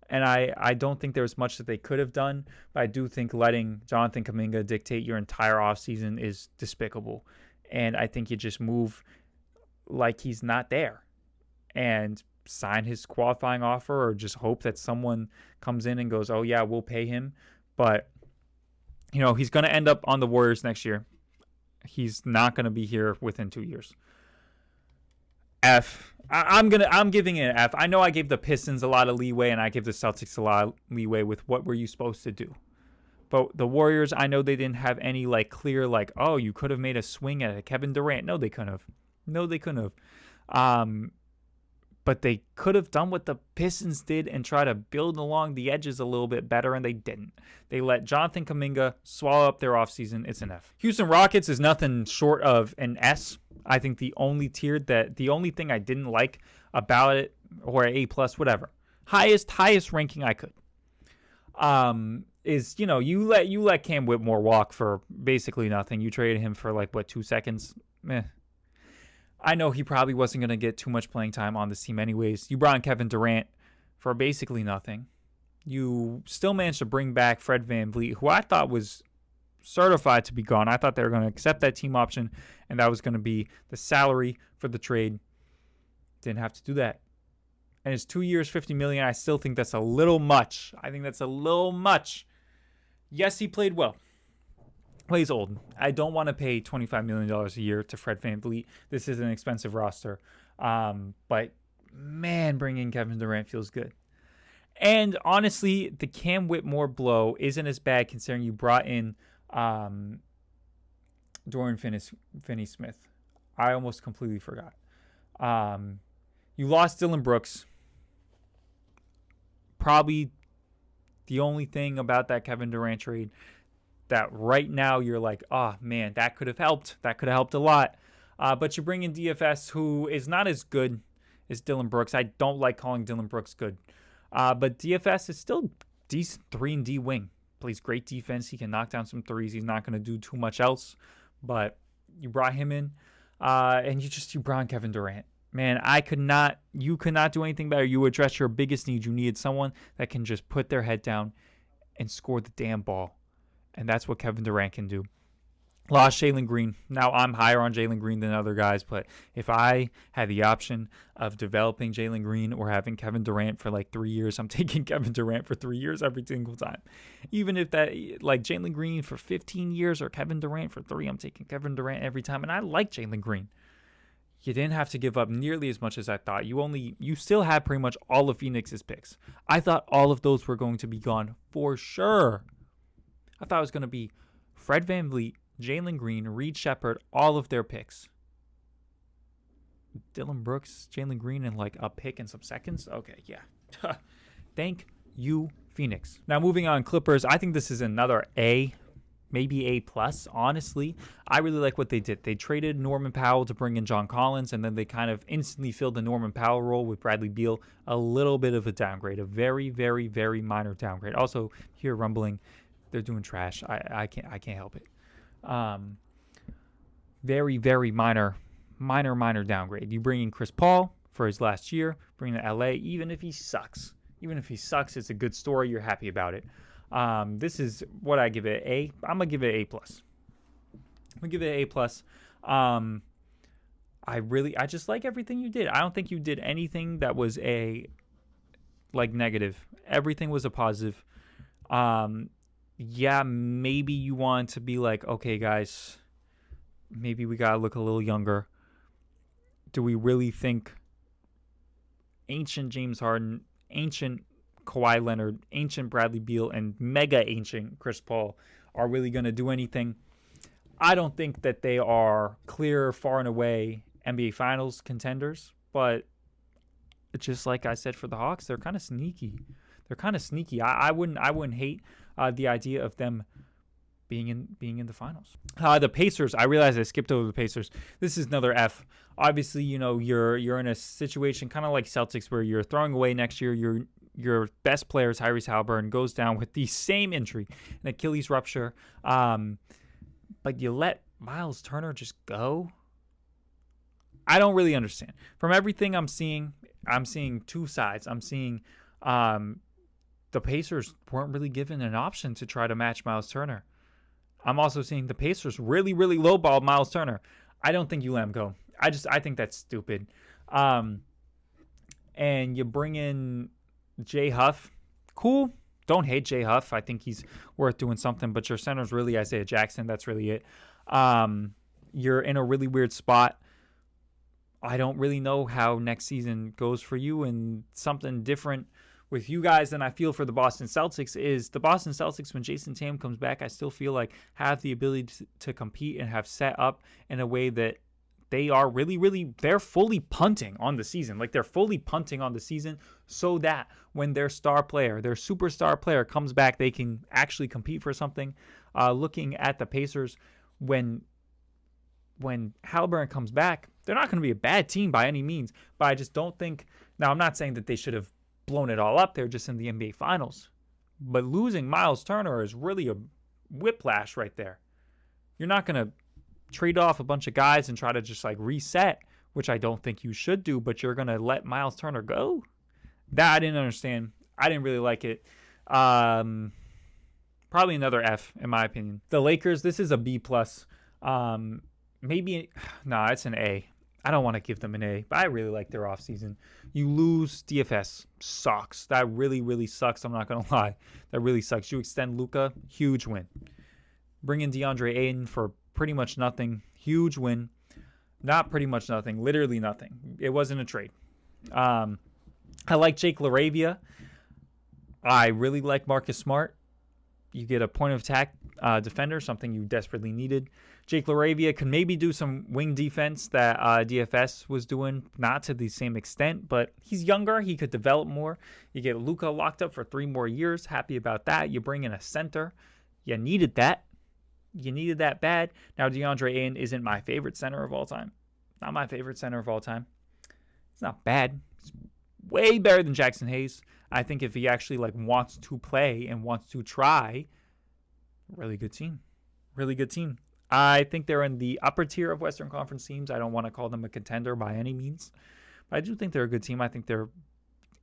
And I don't think there's much that they could have done, but I do think letting Jonathan Kuminga dictate your entire offseason is despicable. And I think you just move like he's not there and sign his qualifying offer, or just hope that someone comes in and goes, oh, yeah, we'll pay him. But, he's going to end up on the Warriors next year. He's not going to be here within 2 years. F. I'm giving it an F. I know I gave the Pistons a lot of leeway and I give the Celtics a lot of leeway with what were you supposed to do. But the Warriors, I know they didn't have any clear oh, you could have made a swing at Kevin Durant. No, they couldn't have. But they could have done what the Pistons did and try to build along the edges a little bit better, and they didn't. They let Jonathan Kuminga swallow up their offseason. It's an F. Houston Rockets is nothing short of an S. I think the only thing I didn't like about it, or A+, whatever, highest ranking I could, is, you let Cam Whitmore walk for basically nothing. You traded him for 2 seconds. Meh. I know he probably wasn't going to get too much playing time on this team anyways. You brought in Kevin Durant for basically nothing. You still managed to bring back Fred VanVleet, who I thought was certified to be gone. I thought they were going to accept that team option, and that was going to be the salary for the trade. Didn't have to do that. And it's 2 years, $50 million. I still think that's a little much. Yes, he played well. Well, he's old. I don't want to pay $25 million a year to Fred VanVleet. This is an expensive roster. But, man, bringing Kevin Durant feels good. And, honestly, the Cam Whitmore blow isn't as bad considering you brought in Dorian Finney-Smith. I almost completely forgot. You lost Dillon Brooks. Probably the only thing about that Kevin Durant trade that right now you're oh, man, that could have helped. That could have helped a lot. But you bring in DFS, who is not as good as Dillon Brooks. I don't like calling Dillon Brooks good. But DFS is still decent 3-and-D wing. Plays great defense. He can knock down some threes. He's not going to do too much else. But you brought him in. And you brought in Kevin Durant. Man, you could not do anything better. You addressed your biggest need. You needed someone that can just put their head down and score the damn ball. And that's what Kevin Durant can do. Lost Jalen Green. Now, I'm higher on Jalen Green than other guys, but if I had the option of developing Jalen Green or having Kevin Durant for 3 years, I'm taking Kevin Durant for 3 years every single time. Even if that, Jalen Green for 15 years or Kevin Durant for 3, I'm taking Kevin Durant every time. And I like Jalen Green. You didn't have to give up nearly as much as I thought. You still had pretty much all of Phoenix's picks. I thought all of those were going to be gone for sure. I thought it was going to be Fred VanVleet, Jalen Green, Reed Shepherd, all of their picks. Dillon Brooks, Jalen Green, and a pick and some seconds? Okay, yeah. Thank you, Phoenix. Now, moving on, Clippers. I think this is another A, maybe A+, honestly. I really like what they did. They traded Norman Powell to bring in John Collins, and then they kind of instantly filled the Norman Powell role with Bradley Beal. A little bit of a downgrade, a very, very, very minor downgrade. Also, here rumbling, they're doing trash. I can't help it. Very, very minor downgrade. You bring in Chris Paul for his last year, bring him to LA, even if he sucks. It's a good story. You're happy about it. This is what I give it A. I'm going to give it A+. I'm going to give it A+. I just like everything you did. I don't think you did anything that was negative. Everything was a positive. Yeah, maybe you want to be okay, guys, maybe we got to look a little younger. Do we really think ancient James Harden, ancient Kawhi Leonard, ancient Bradley Beal, and mega ancient Chris Paul are really going to do anything? I don't think that they are clear, far and away NBA Finals contenders, but just like I said for the Hawks, they're kind of sneaky. I wouldn't hate the idea of them being in the finals. The Pacers, I realized I skipped over the Pacers. This is another F. Obviously, you're in a situation kind of like Celtics where you're throwing away next year. your best player, Tyrese Haliburton, goes down with the same injury, an Achilles rupture. But you let Miles Turner just go? I don't really understand. From everything I'm seeing two sides. I'm seeing the Pacers weren't really given an option to try to match Miles Turner. I'm also seeing the Pacers really, really lowball Miles Turner. I don't think you let him go. I think that's stupid. And you bring in Jay Huff. Cool. Don't hate Jay Huff. I think he's worth doing something. But your center's really Isaiah Jackson. That's really it. You're in a really weird spot. I don't really know how next season goes for you. And something different with you guys than I feel for the Boston Celtics is the Boston Celtics, when Jason Tatum comes back, I still feel like have the ability to compete and have set up in a way that they are really, really, they're fully punting on the season. Like, they're fully punting on the season so that when their star player, their superstar player comes back, they can actually compete for something. Looking at the Pacers, when Haliburton comes back, they're not going to be a bad team by any means, but I just don't think, now I'm not saying that they should have blown it all up. They're just in the NBA Finals. But losing Miles Turner is really a whiplash right there. You're not going to trade off a bunch of guys and try to just like reset, which I don't think you should do, but you're going to let Miles Turner go? That I didn't understand. I didn't really like it. Probably another F in my opinion. The Lakers, this is a B+. Maybe, it's an A. I don't want to give them an A, but I really like their offseason. You lose DFS. Sucks. That really, really sucks. I'm not going to lie. That really sucks. You extend Luka. Huge win. Bring in DeAndre Ayton for pretty much nothing. Huge win. Not pretty much nothing. Literally nothing. It wasn't a trade. I like Jake LaRavia. I really like Marcus Smart. You get a point of attack defender, something you desperately needed. Jake LaRavia could maybe do some wing defense that DFS was doing, not to the same extent, but he's younger. He could develop more. You get Luka locked up for 3 more years. Happy about that. You bring in a center. You needed that. You needed that bad. Now, DeAndre Ayton isn't my favorite center of all time. Not my favorite center of all time. It's not bad. It's way better than Jackson Hayes. I think if he actually wants to play and wants to try, really good team. Really good team. I think they're in the upper tier of Western Conference teams. I don't want to call them a contender by any means, but I do think they're a good team. I think they're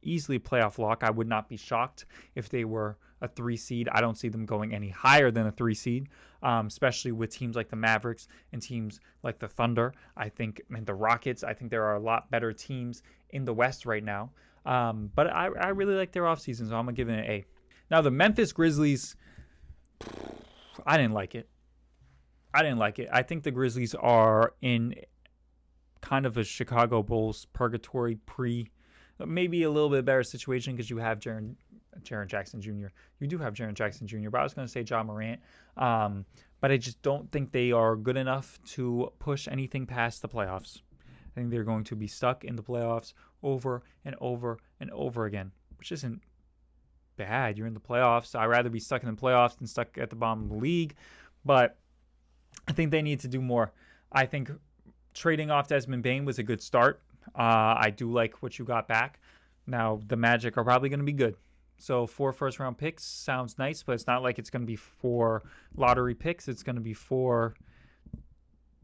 easily playoff lock. I would not be shocked if they were a 3 seed. I don't see them going any higher than a 3 seed, especially with teams like the Mavericks and teams like the Thunder. And the Rockets. I think there are a lot better teams in the West right now. But I really like their offseason, so I'm going to give it an A. Now, the Memphis Grizzlies, I didn't like it. I think the Grizzlies are in kind of a Chicago Bulls purgatory maybe a little bit better situation because you have Jaren Jackson Jr. You do have Jaren Jackson Jr., but I was going to say Ja Morant. But I just don't think they are good enough to push anything past the playoffs. I think they're going to be stuck in the playoffs over and over and over again, which isn't bad. You're in the playoffs. I'd rather be stuck in the playoffs than stuck at the bottom of the league. But I think they need to do more. I think trading off Desmond Bane was a good start. I do like what you got back. Now, the Magic are probably going to be good. So 4 first-round picks sounds nice, but it's not like it's going to be 4 lottery picks. It's going to be 4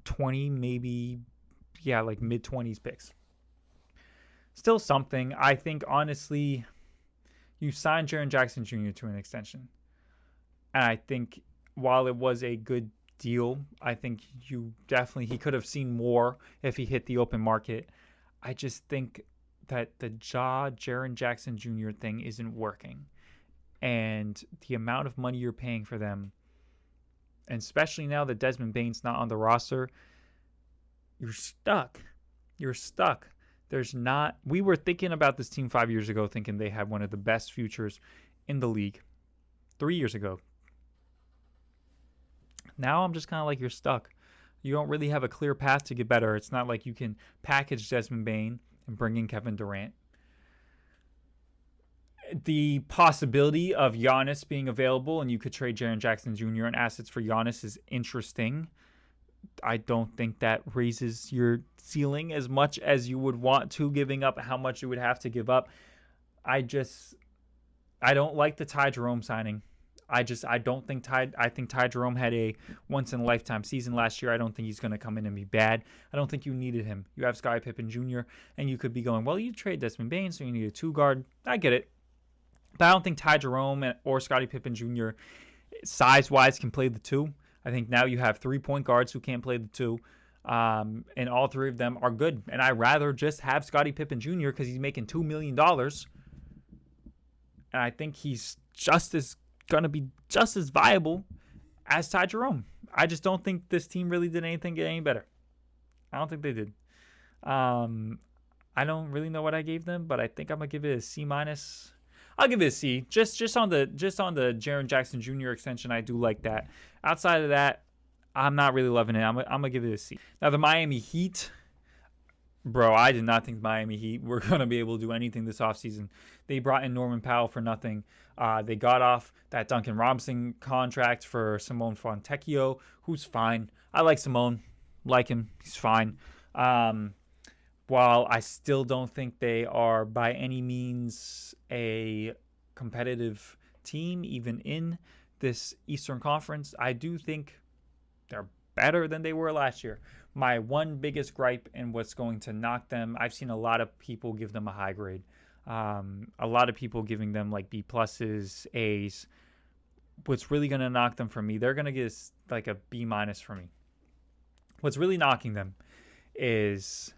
20, maybe, mid-20s picks. Still something. I think, honestly, you signed Jaren Jackson Jr. to an extension. And I think while it was a good deal, I think he could have seen more if he hit the open market. I just think that the Jaren Jackson Jr. thing isn't working. And the amount of money you're paying for them, and especially now that Desmond Bane's not on the roster, you're stuck. We were thinking about this team 5 years ago, thinking they had one of the best futures in the league. 3 years ago. Now I'm just kind of like, you're stuck. You don't really have a clear path to get better. It's not like you can package Desmond Bane and bring in Kevin Durant. The possibility of Giannis being available and you could trade Jaren Jackson Jr. and assets for Giannis is interesting. I don't think that raises your ceiling as much as you would want to, giving up how much you would have to give up. I don't like the Ty Jerome signing. I don't think I think Ty Jerome had a once in a lifetime season last year. I don't think he's going to come in and be bad. I don't think you needed him. You have Scottie Pippen Jr. and you could be going, well, you trade Desmond Bane, so you need a 2 guard. I get it. But I don't think Ty Jerome or Scottie Pippen Jr. size-wise can play the 2. I think now you have 3 point guards who can't play the 2. And all 3 of them are good. And I'd rather just have Scottie Pippen Jr. because he's making $2 million. And I think he's going to be just as viable as Ty Jerome. I just don't think this team really did anything get any better. I don't think they did. I don't really know what I gave them, but I think I'm going to give it a C-. I'll give it a C. Just on the Jaren Jackson Jr. extension, I do like that. Outside of that, I'm not really loving it. I'm going to give it a C. Now, the Miami Heat, bro, I did not think the Miami Heat were going to be able to do anything this offseason. They brought in Norman Powell for nothing. They got off that Duncan Robinson contract for Simone Fontecchio, who's fine. I like Simone. Like him. He's fine. While I still don't think they are by any means a competitive team, even in this Eastern Conference, I do think they're better than they were last year. My one biggest gripe and what's going to knock them, I've seen a lot of people give them a high grade. A lot of people giving them like B+, A's. What's really going to knock them from me, they're going to get like a B- for me. What's really knocking them is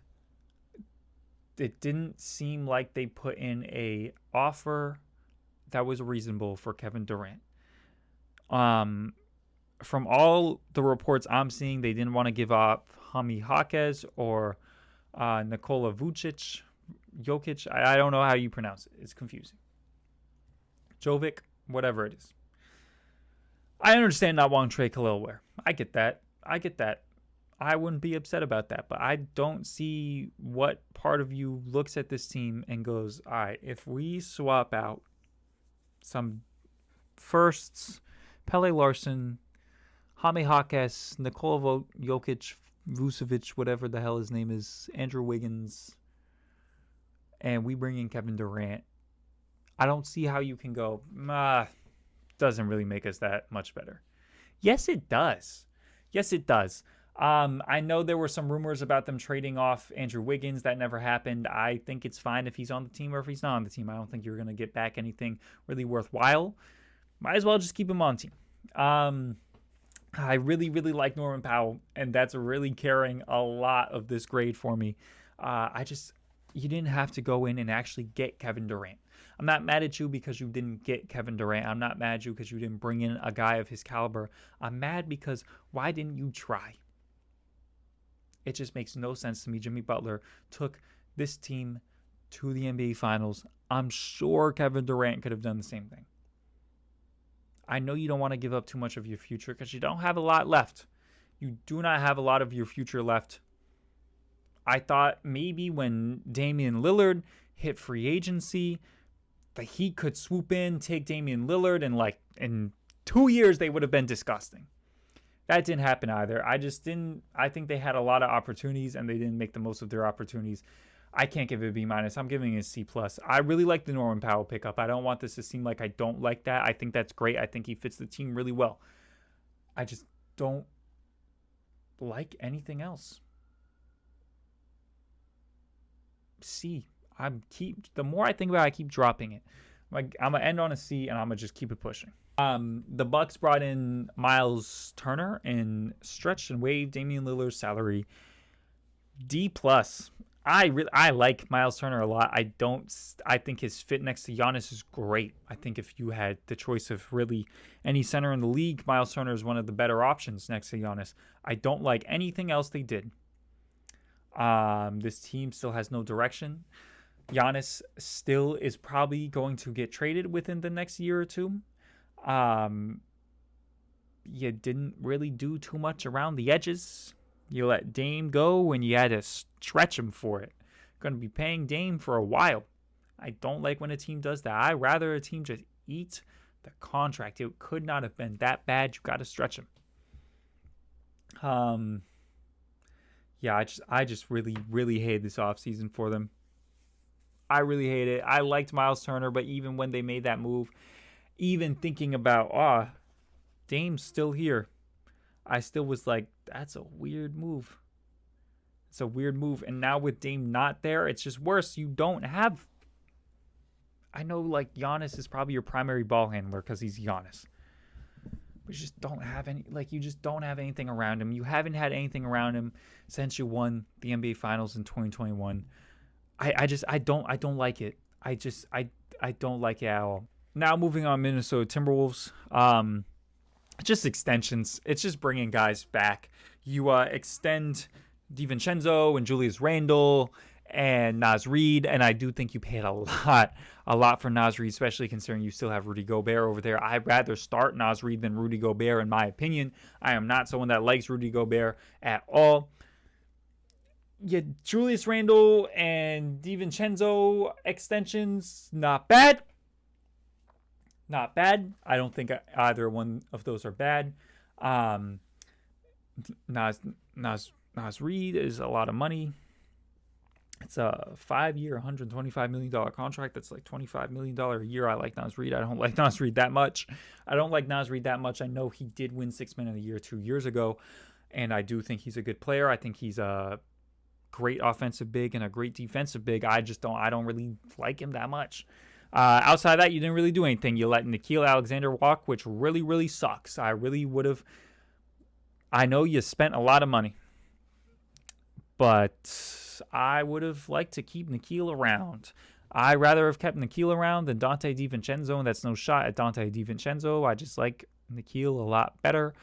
it didn't seem like they put in a offer that was reasonable for Kevin Durant. From all the reports I'm seeing, they didn't want to give up Jaime Jaquez or Nikola Vucic. Jokic, I don't know how you pronounce it. It's confusing. Jovic, whatever it is. I understand not wanting to trade Khalil Ware. I get that. I wouldn't be upset about that, but I don't see what part of you looks at this team and goes, all right, if we swap out some firsts, Pele Larson, Jaime Jaquez, Nikola Jokic, Vucevic, whatever the hell his name is, Andrew Wiggins, and we bring in Kevin Durant, I don't see how you can go, doesn't really make us that much better. Yes, it does. I know there were some rumors about them trading off Andrew Wiggins. That never happened. I think it's fine if he's on the team or if he's not on the team. I don't think you're going to get back anything really worthwhile. Might as well just keep him on the team. I really, really like Norman Powell, and that's really carrying a lot of this grade for me. You didn't have to go in and actually get Kevin Durant. I'm not mad at you because you didn't get Kevin Durant. I'm not mad at you because you didn't bring in a guy of his caliber. I'm mad because why didn't you try? It just makes no sense to me. Jimmy Butler took this team to the NBA Finals. I'm sure Kevin Durant could have done the same thing. I know you don't want to give up too much of your future because you don't have a lot left. You do not have a lot of your future left. I thought maybe when Damian Lillard hit free agency, the Heat could swoop in, take Damian Lillard, and in 2 years they would have been disgusting. That didn't happen either. I think they had a lot of opportunities and they didn't make the most of their opportunities. I can't give it a B-. I'm giving it a C+. I really like the Norman Powell pickup. I don't want this to seem like I don't like that. I think that's great. I think he fits the team really well. I just don't like anything else. C. The more I think about it, I keep dropping it. I'm going to end on a C, and I'm going to just keep it pushing. The Bucks brought in Miles Turner and stretched and waived Damian Lillard's salary. D+. I like Miles Turner a lot. I think his fit next to Giannis is great. I think if you had the choice of really any center in the league, Miles Turner is one of the better options next to Giannis. I don't like anything else they did. This team still has no direction. Giannis still is probably going to get traded within the next year or two. You didn't really do too much around the edges. You let Dame go and you had to stretch him for it. Going to be paying Dame for a while. I don't like when a team does that. I'd rather a team just eat the contract. It could not have been that bad. You got to stretch him. I just really, really hate this offseason for them. I really hate it. I liked Miles Turner, but even when they made that move, even thinking about, Dame's still here, I still was like, that's a weird move. It's a weird move. And now with Dame not there, it's just worse. You don't have... I know, like, Giannis is probably your primary ball handler because he's Giannis. But you just don't have any... Like, you just don't have anything around him. You haven't had anything around him since you won the NBA Finals in 2021. I don't like it. I don't like it at all. Now moving on, Minnesota Timberwolves. Just extensions. It's just bringing guys back. You extend DiVincenzo and Julius Randle and Naz Reid, and I do think you paid a lot for Naz Reid, especially considering you still have Rudy Gobert over there. I'd rather start Naz Reid than Rudy Gobert, in my opinion. I am not someone that likes Rudy Gobert at all. Yeah, Julius Randle and DiVincenzo extensions, not bad. Not bad. I don't think either one of those are bad. Naz Reid is a lot of money. It's a 5-year, $125 million contract. That's like $25 million a year. I like Naz Reid. I don't like Naz Reid that much. I know he did win Sixth Man of the Year 2 years ago, and I do think he's a good player. I think he's a great offensive big and a great defensive big. I don't really like him that much. Outside of that, you didn't really do anything. You let Nickeil Alexander walk, which really, really sucks. I know you spent a lot of money, but I would have liked to keep Nickeil around. I'd rather have kept Nickeil around than Donte DiVincenzo, and that's no shot at Donte DiVincenzo. I just like Nickeil a lot better.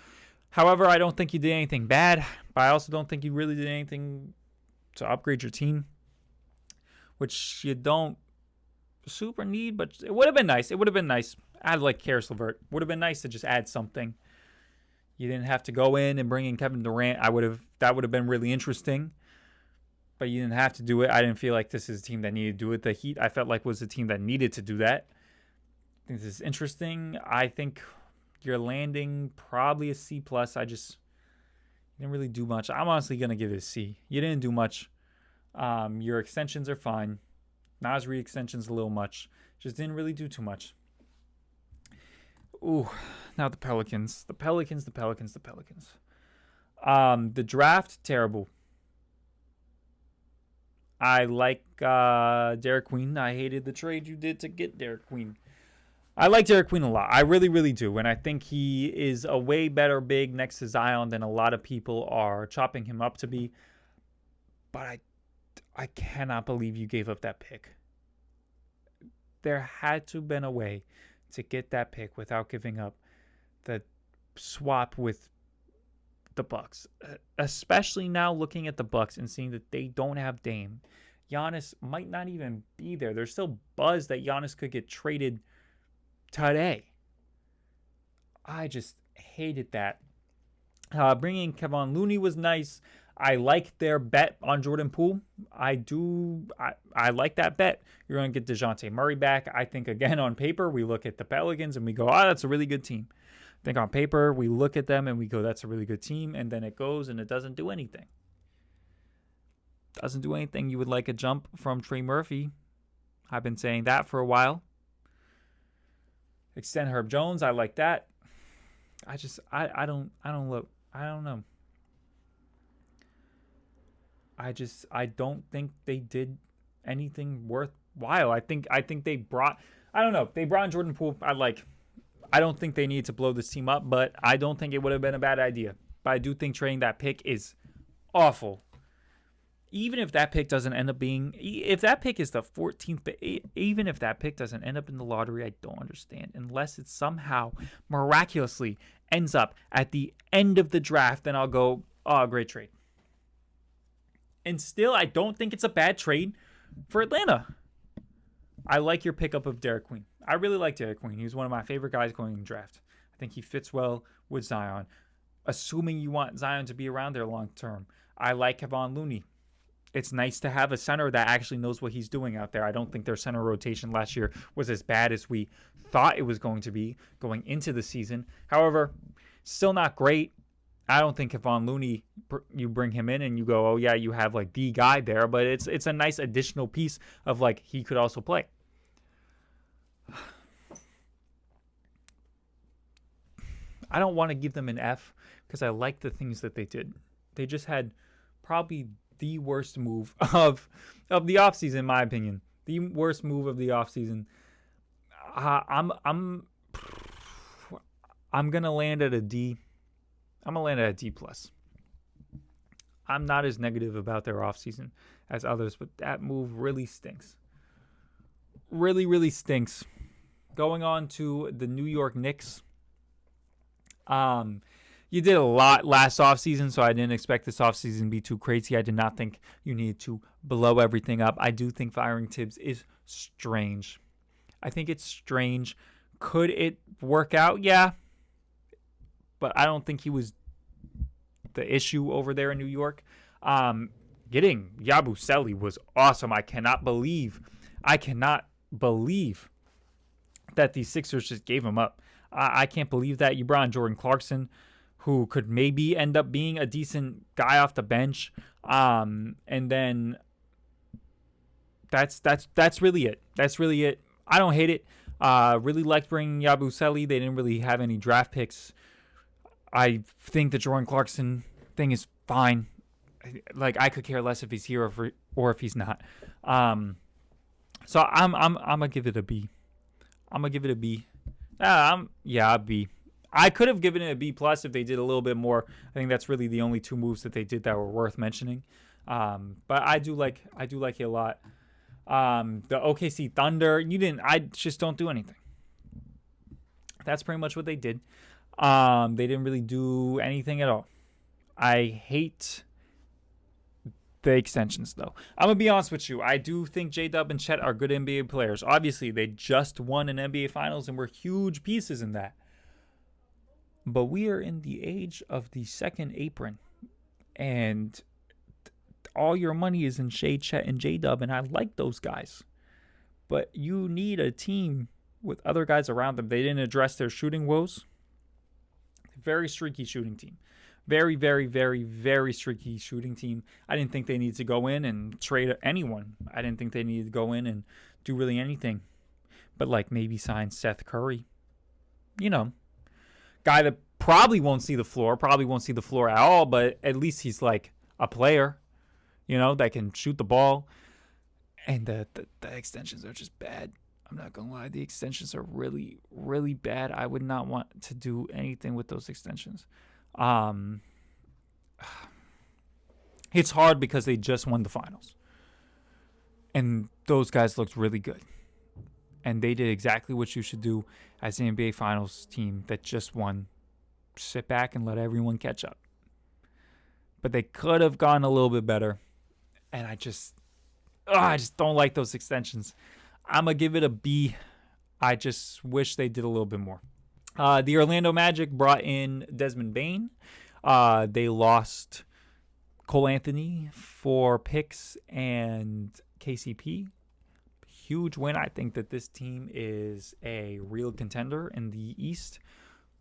However, I don't think you did anything bad, but I also don't think you really did anything to upgrade your team, which you don't super need, but it would have been nice. I'd like Karis LeVert. Would have been nice to just add something. You didn't have to go in and bring in Kevin Durant. That would have been really interesting, but you didn't have to do it. I didn't feel like this is a team that needed to do it. The Heat, I felt like, was a team that needed to do that. I think this is interesting. I think you're landing probably a C+. You didn't really do much. I'm honestly going to give it a C. You didn't do much. Your extensions are fine. Naz Reid extensions a little much. Just didn't really do too much. Ooh, now the Pelicans. The draft, terrible. I like Derek Queen. I hated the trade you did to get Derek Queen. I like Derek Queen a lot. I really, really do. And I think he is a way better big next to Zion than a lot of people are chopping him up to be. But I cannot believe you gave up that pick. There had to have been a way to get that pick without giving up the swap with the Bucks. Especially now looking at the Bucks and seeing that they don't have Dame. Giannis might not even be there. There's still buzz that Giannis could get traded today. I just hated that. Bringing Kevon Looney was nice. I like their bet on Jordan Poole. I like that bet. You're going to get DeJounte Murray back. I think, again, on paper, we look at the Pelicans and we go, that's a really good team. I think on paper, we look at them and we go, that's a really good team. And then it goes and it doesn't do anything. You would like a jump from Trey Murphy. I've been saying that for a while. Extend Herb Jones. I like that. I don't know. I don't think they did anything worthwhile. I think they brought in Jordan Poole. I don't think they need to blow this team up, but I don't think it would have been a bad idea. But I do think trading that pick is awful. Even if that pick doesn't end up being, if that pick is the 14th, even if that pick doesn't end up in the lottery, I don't understand. Unless it somehow miraculously ends up at the end of the draft, then I'll go, great trade. And still, I don't think it's a bad trade for Atlanta. I like your pickup of Derek Queen. I really like Derek Queen. He was one of my favorite guys going in the draft. I think he fits well with Zion. Assuming you want Zion to be around there long term. I like Kevon Looney. It's nice to have a center that actually knows what he's doing out there. I don't think their center rotation last year was as bad as we thought it was going to be going into the season. However, still not great. I don't think Kevon Looney, you bring him in and you go, oh yeah, you have like the guy there, but it's a nice additional piece of like he could also play. I don't want to give them an F because I like the things that they did. They just had probably the worst move of the offseason, in my opinion. The worst move of the offseason. I'm gonna land at a D. I'm gonna land at a D plus. I'm not as negative about their offseason as others, but that move really stinks. Really, really stinks. Going on to the New York Knicks. You did a lot last offseason, so I didn't expect this offseason to be too crazy. I did not think you needed to blow everything up. I do think firing Tibbs is strange. I think it's strange. Could it work out? Yeah. But I don't think he was the issue over there in New York. Getting Yabusele was awesome. I cannot believe that the Sixers just gave him up. I can't believe that. You brought in Jordan Clarkson, who could maybe end up being a decent guy off the bench. And then that's really it. That's really it. I don't hate it. Really liked bringing Yabusele. They didn't really have any draft picks. I think the Jordan Clarkson thing is fine. Like, I could care less if he's here or if he's not. So I'm gonna give it a B. I'm gonna give it a B. A B. I could have given it a B plus if they did a little bit more. I think that's really the only two moves that they did that were worth mentioning. But I do like it a lot. The OKC Thunder, I just don't do anything. That's pretty much what they did. They didn't really do anything at all. I hate the extensions, though. I'm going to be honest with you. I do think J-Dub and Chet are good NBA players. Obviously, they just won an NBA Finals and were huge pieces in that. But we are in the age of the second apron. And all your money is in Shea, Chet, and J-Dub, and I like those guys. But you need a team with other guys around them. They didn't address their shooting woes. Very streaky shooting team. Very, very, very, very streaky shooting team. I didn't think they needed to go in and trade anyone. I didn't think they needed to go in and do really anything. But like maybe sign Seth Curry. Guy that probably won't see the floor at all, but at least he's like a player, that can shoot the ball. And the extensions are just bad. I'm not going to lie. The extensions are really, really bad. I would not want to do anything with those extensions. It's hard because they just won the finals. And those guys looked really good. And they did exactly what you should do as an NBA Finals team that just won. Sit back and let everyone catch up. But they could have gone a little bit better. And I just don't like those extensions. I'm going to give it a B. I just wish they did a little bit more. The Orlando Magic brought in Desmond Bane. They lost Cole Anthony for picks and KCP. Huge win. I think that this team is a real contender in the East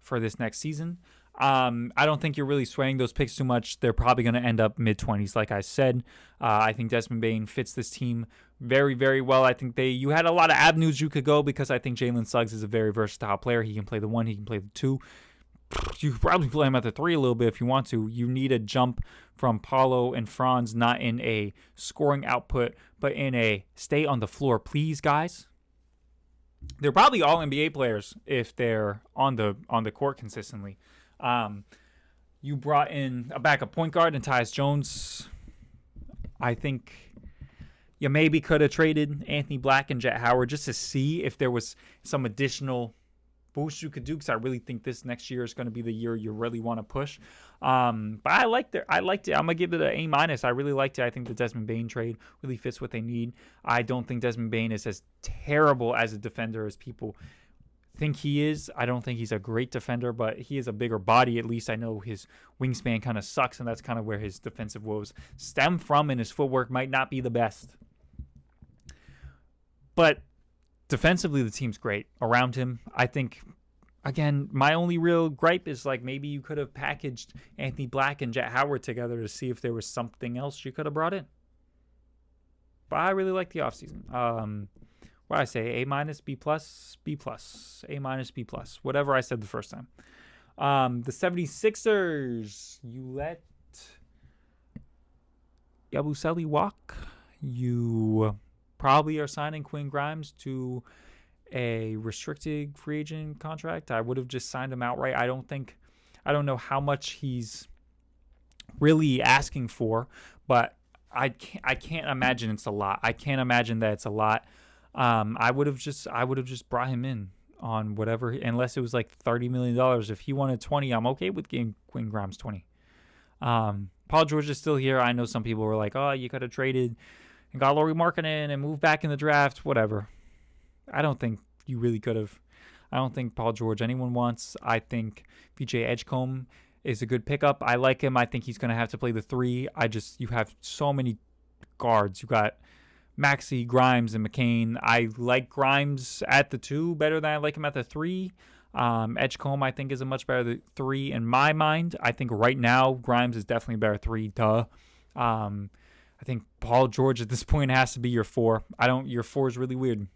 for this next season. I don't think you're really swaying those picks too much. They're probably going to end up mid-20s, like I said. I think Desmond Bane fits this team very, very well. I think you had a lot of avenues you could go because I think Jalen Suggs is a very versatile player. He can play the 1, he can play the 2. You could probably play him at the 3 a little bit if you want to. You need a jump from Paulo and Franz, not in a scoring output, but in a stay on the floor, please, guys. They're probably all NBA players if they're on the court consistently. You brought in a backup point guard in Tyus Jones. I think you maybe could have traded Anthony Black and Jet Howard just to see if there was some additional boost you could do, because I really think this next year is going to be the year you really want to push. But I liked it. I'm going to give it an A-. I really liked it. I think the Desmond Bane trade really fits what they need. I don't think Desmond Bane is as terrible as a defender as people think he is. I don't think he's a great defender, but he is a bigger body. At least I know his wingspan kind of sucks, and that's kind of where his defensive woes stem from, and his footwork might not be the best. But defensively, the team's great around him. I think Again, my only real gripe is like maybe you could have packaged Anthony Black and Jet Howard together to see if there was something else you could have brought in. But I really like the offseason. What did I say? A minus, B plus, B plus, A minus, B plus. Whatever I said the first time. The 76ers, you let Yabusele walk. You probably are signing Quinn Grimes to a restricted free agent contract. I would have just signed him outright. I don't know how much he's really asking for, but I can't imagine it's a lot. I can't imagine that it's a lot. I would have just brought him in on whatever, unless it was like $30 million. If he wanted 20, I'm okay with getting Quinn Grimes 20. Paul George is still here. I know some people were like, oh, you could have traded and got Lauri Markkanen and moved back in the draft, whatever. I don't think you really could have. I don't think Paul George anyone wants. I think VJ Edgecombe is a good pickup. I like him. I think he's going to have to play the 3. You have so many guards. You got Maxey, Grimes, and McCain. I like Grimes at the 2 better than I like him at the 3. Edgecombe, I think, is a much better 3 in my mind. I think right now Grimes is definitely a better 3. Duh. I think Paul George at this point has to be your 4. Your 4 is really weird.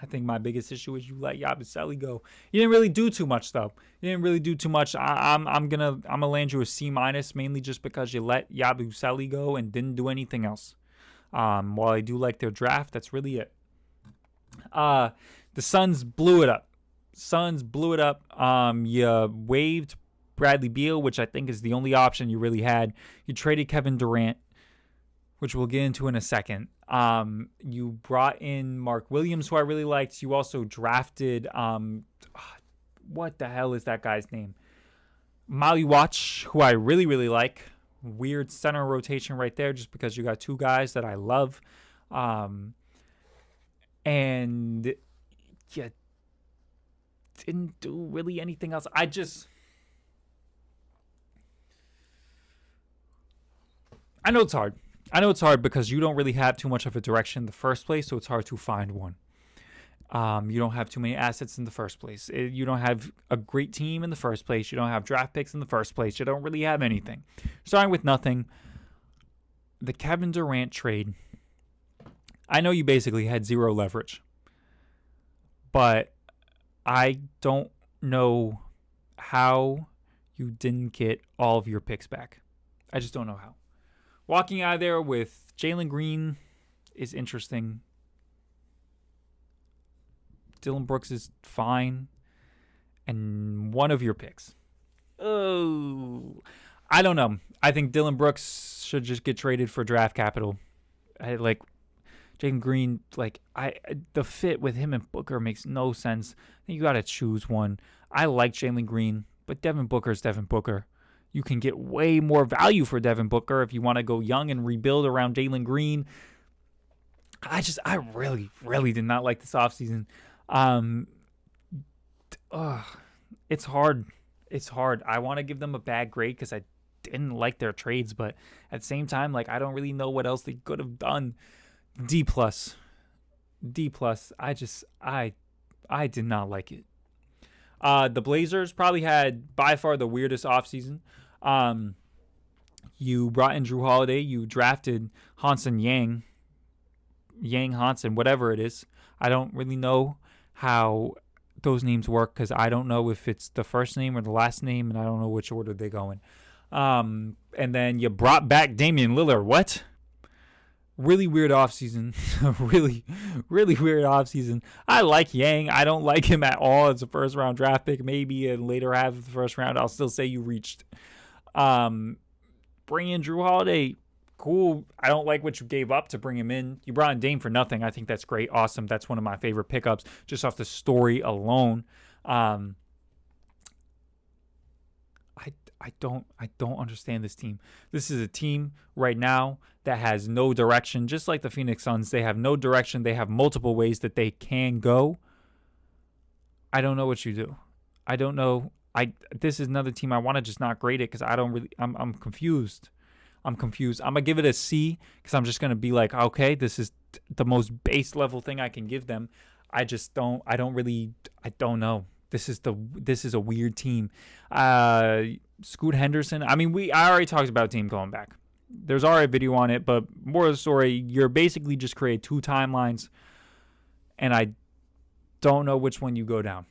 I think my biggest issue is you let Yabusele go. You didn't really do too much, though. You didn't really do too much. I'm gonna land you a C minus, mainly just because you let Yabusele go and didn't do anything else. While I do like their draft, that's really it. The Suns blew it up. You waived Bradley Beal, which I think is the only option you really had. You traded Kevin Durant, which we'll get into in a second. You brought in Mark Williams, who I really liked. You also drafted, what the hell is that guy's name? Molly Watch, who I really, really like. Weird center rotation right there, just because you got 2 guys that I love. And you didn't do really anything else. I know it's hard. Because you don't really have too much of a direction in the first place, so it's hard to find one. You don't have too many assets in the first place. You don't have a great team in the first place. You don't have draft picks in the first place. You don't really have anything. Starting with nothing, the Kevin Durant trade, I know you basically had 0 leverage, but I don't know how you didn't get all of your picks back. I just don't know how. Walking out of there with Jalen Green is interesting. Dylan Brooks is fine. And one of your picks. Oh, I don't know. I think Dylan Brooks should just get traded for draft capital. Jalen Green, the fit with him and Booker makes no sense. I think you got to choose one. I like Jalen Green, but Devin Booker is Devin Booker. You can get way more value for Devin Booker if you want to go young and rebuild around Jalen Green. I really, really did not like this offseason. It's hard. I want to give them a bad grade because I didn't like their trades, but at the same time, I don't really know what else they could have done. D+. I did not like it. The Blazers probably had by far the weirdest offseason. You brought in Drew Holiday. You drafted Yang Hansen, whatever it is. I don't really know how those names work because I don't know if it's the first name or the last name, and I don't know which order they go in. And then you brought back Damian Lillard. What? Really weird offseason. really, really weird offseason. I like Yang. I don't like him at all as a first-round draft pick. Maybe in later half of the first round, I'll still say you reached. Bring in Drew Holiday. Cool. I don't like what you gave up to bring him in. You brought in Dame for nothing. I think that's great. Awesome. That's one of my favorite pickups just off the story alone. I don't understand this team. This is a team right now that has no direction. Just like the Phoenix Suns, they have no direction. They have multiple ways that they can go. I don't know what you do. I don't know. This is another team I want to just not grade it because I'm confused. I'm gonna give it a C because I'm just gonna be like, okay, this is the most base level thing I can give them. I don't know. This is a weird team. Scoot Henderson. I already talked about team going back. There's already a video on it, but more of the story, you're basically just create 2 timelines, and I don't know which one you go down.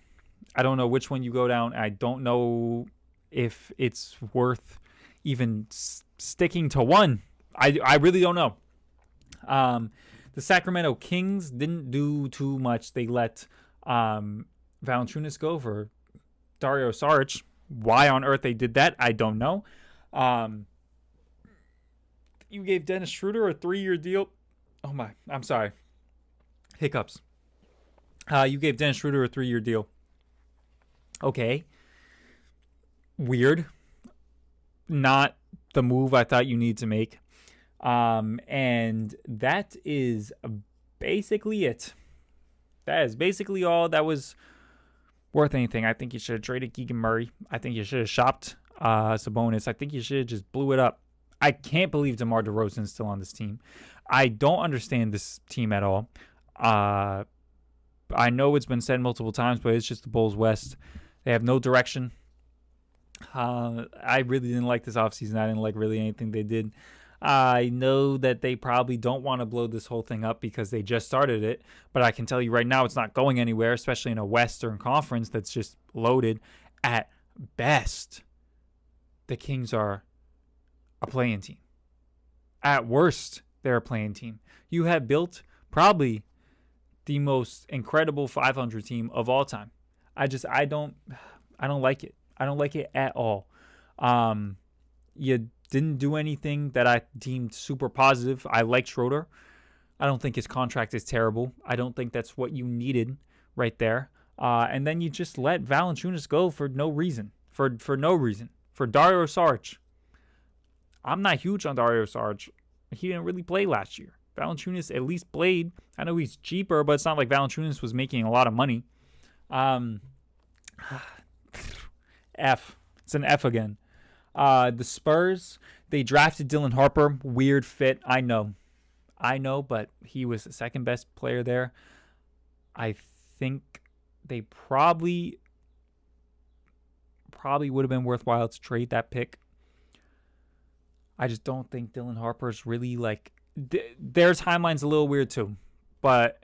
I don't know if it's worth even sticking to one. I really don't know. The Sacramento Kings didn't do too much. They let Valanciunas go for Dario Saric. Why on earth they did that, I don't know. You gave Dennis Schroeder a 3-year deal. Oh my, I'm sorry. Hiccups. You gave Dennis Schroeder a 3-year deal. Okay. Weird. Not the move I thought you need to make. And that is basically it. That is basically all that was worth anything. I think you should have traded Keegan Murray. I think you should have shopped Sabonis. I think you should have just blew it up. I can't believe DeMar DeRozan's still on this team. I don't understand this team at all. I know it's been said multiple times, but it's just the Bulls West. They have no direction. I really didn't like this offseason. I didn't like really anything they did. I know that they probably don't want to blow this whole thing up because they just started it, but I can tell you right now it's not going anywhere, especially in a Western Conference that's just loaded. At best, the Kings are a play-in team. At worst, they're a play-in team. You have built probably the most incredible 500 team of all time. I don't like it. I don't like it at all. You didn't do anything that I deemed super positive. I like Schroeder. I don't think his contract is terrible. I don't think that's what you needed right there. And then you just let Valanciunas go for no reason. For no reason. For Dario Saric. I'm not huge on Dario Saric. He didn't really play last year. Valanciunas at least played. I know he's cheaper, but it's not like Valanciunas was making a lot of money. F. It's an F again. The Spurs, they drafted Dylan Harper. Weird fit. I know, but he was the second best player there. I think they probably would have been worthwhile to trade that pick. I just don't think Dylan Harper's really like... Their timeline's a little weird too, but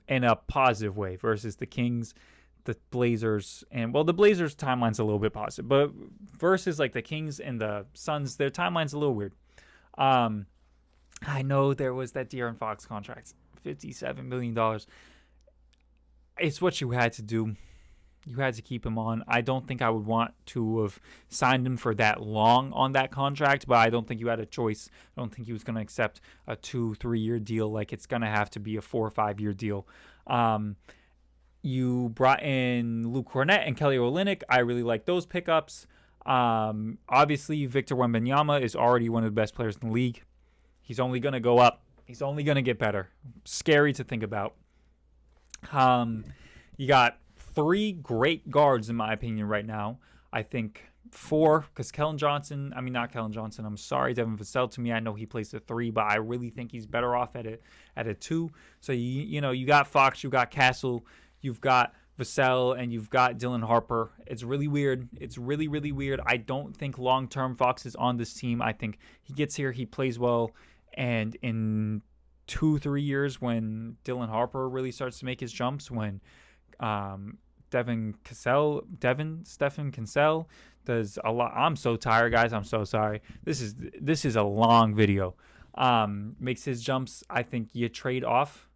in a positive way versus the Kings, the Blazers, and the Blazers' timeline's a little bit positive, but versus like the Kings and the Suns, their timeline's a little weird. I know there was that De'Aaron Fox contract, $57 million. It's what you had to do. You had to keep him on. I don't think I would want to have signed him for that long on that contract, but I don't think you had a choice. I don't think he was going to accept a 2-3 year deal. Like, it's going to have to be a 4 or 5 year deal. You brought in Luke Cornett and Kelly Olynyk. I really like those pickups. Obviously, Victor Wembanyama is already one of the best players in the league. He's only going to go up. He's only going to get better. Scary to think about. You got 3 great guards, in my opinion, right now. I think 4, because Devin Vassell, to me, I know he plays the 3, but I really think he's better off at a 2. So, you got Fox, you got Castle, you've got Vassell, and you've got Dylan Harper. It's really weird. It's really, really weird. I don't think long-term Fox is on this team. I think he gets here, he plays well, and in 2-3 years when Dylan Harper really starts to make his jumps, when Stephen Cassell does a lot. I'm so tired, guys. I'm so sorry. This is a long video. Makes his jumps. I think you trade off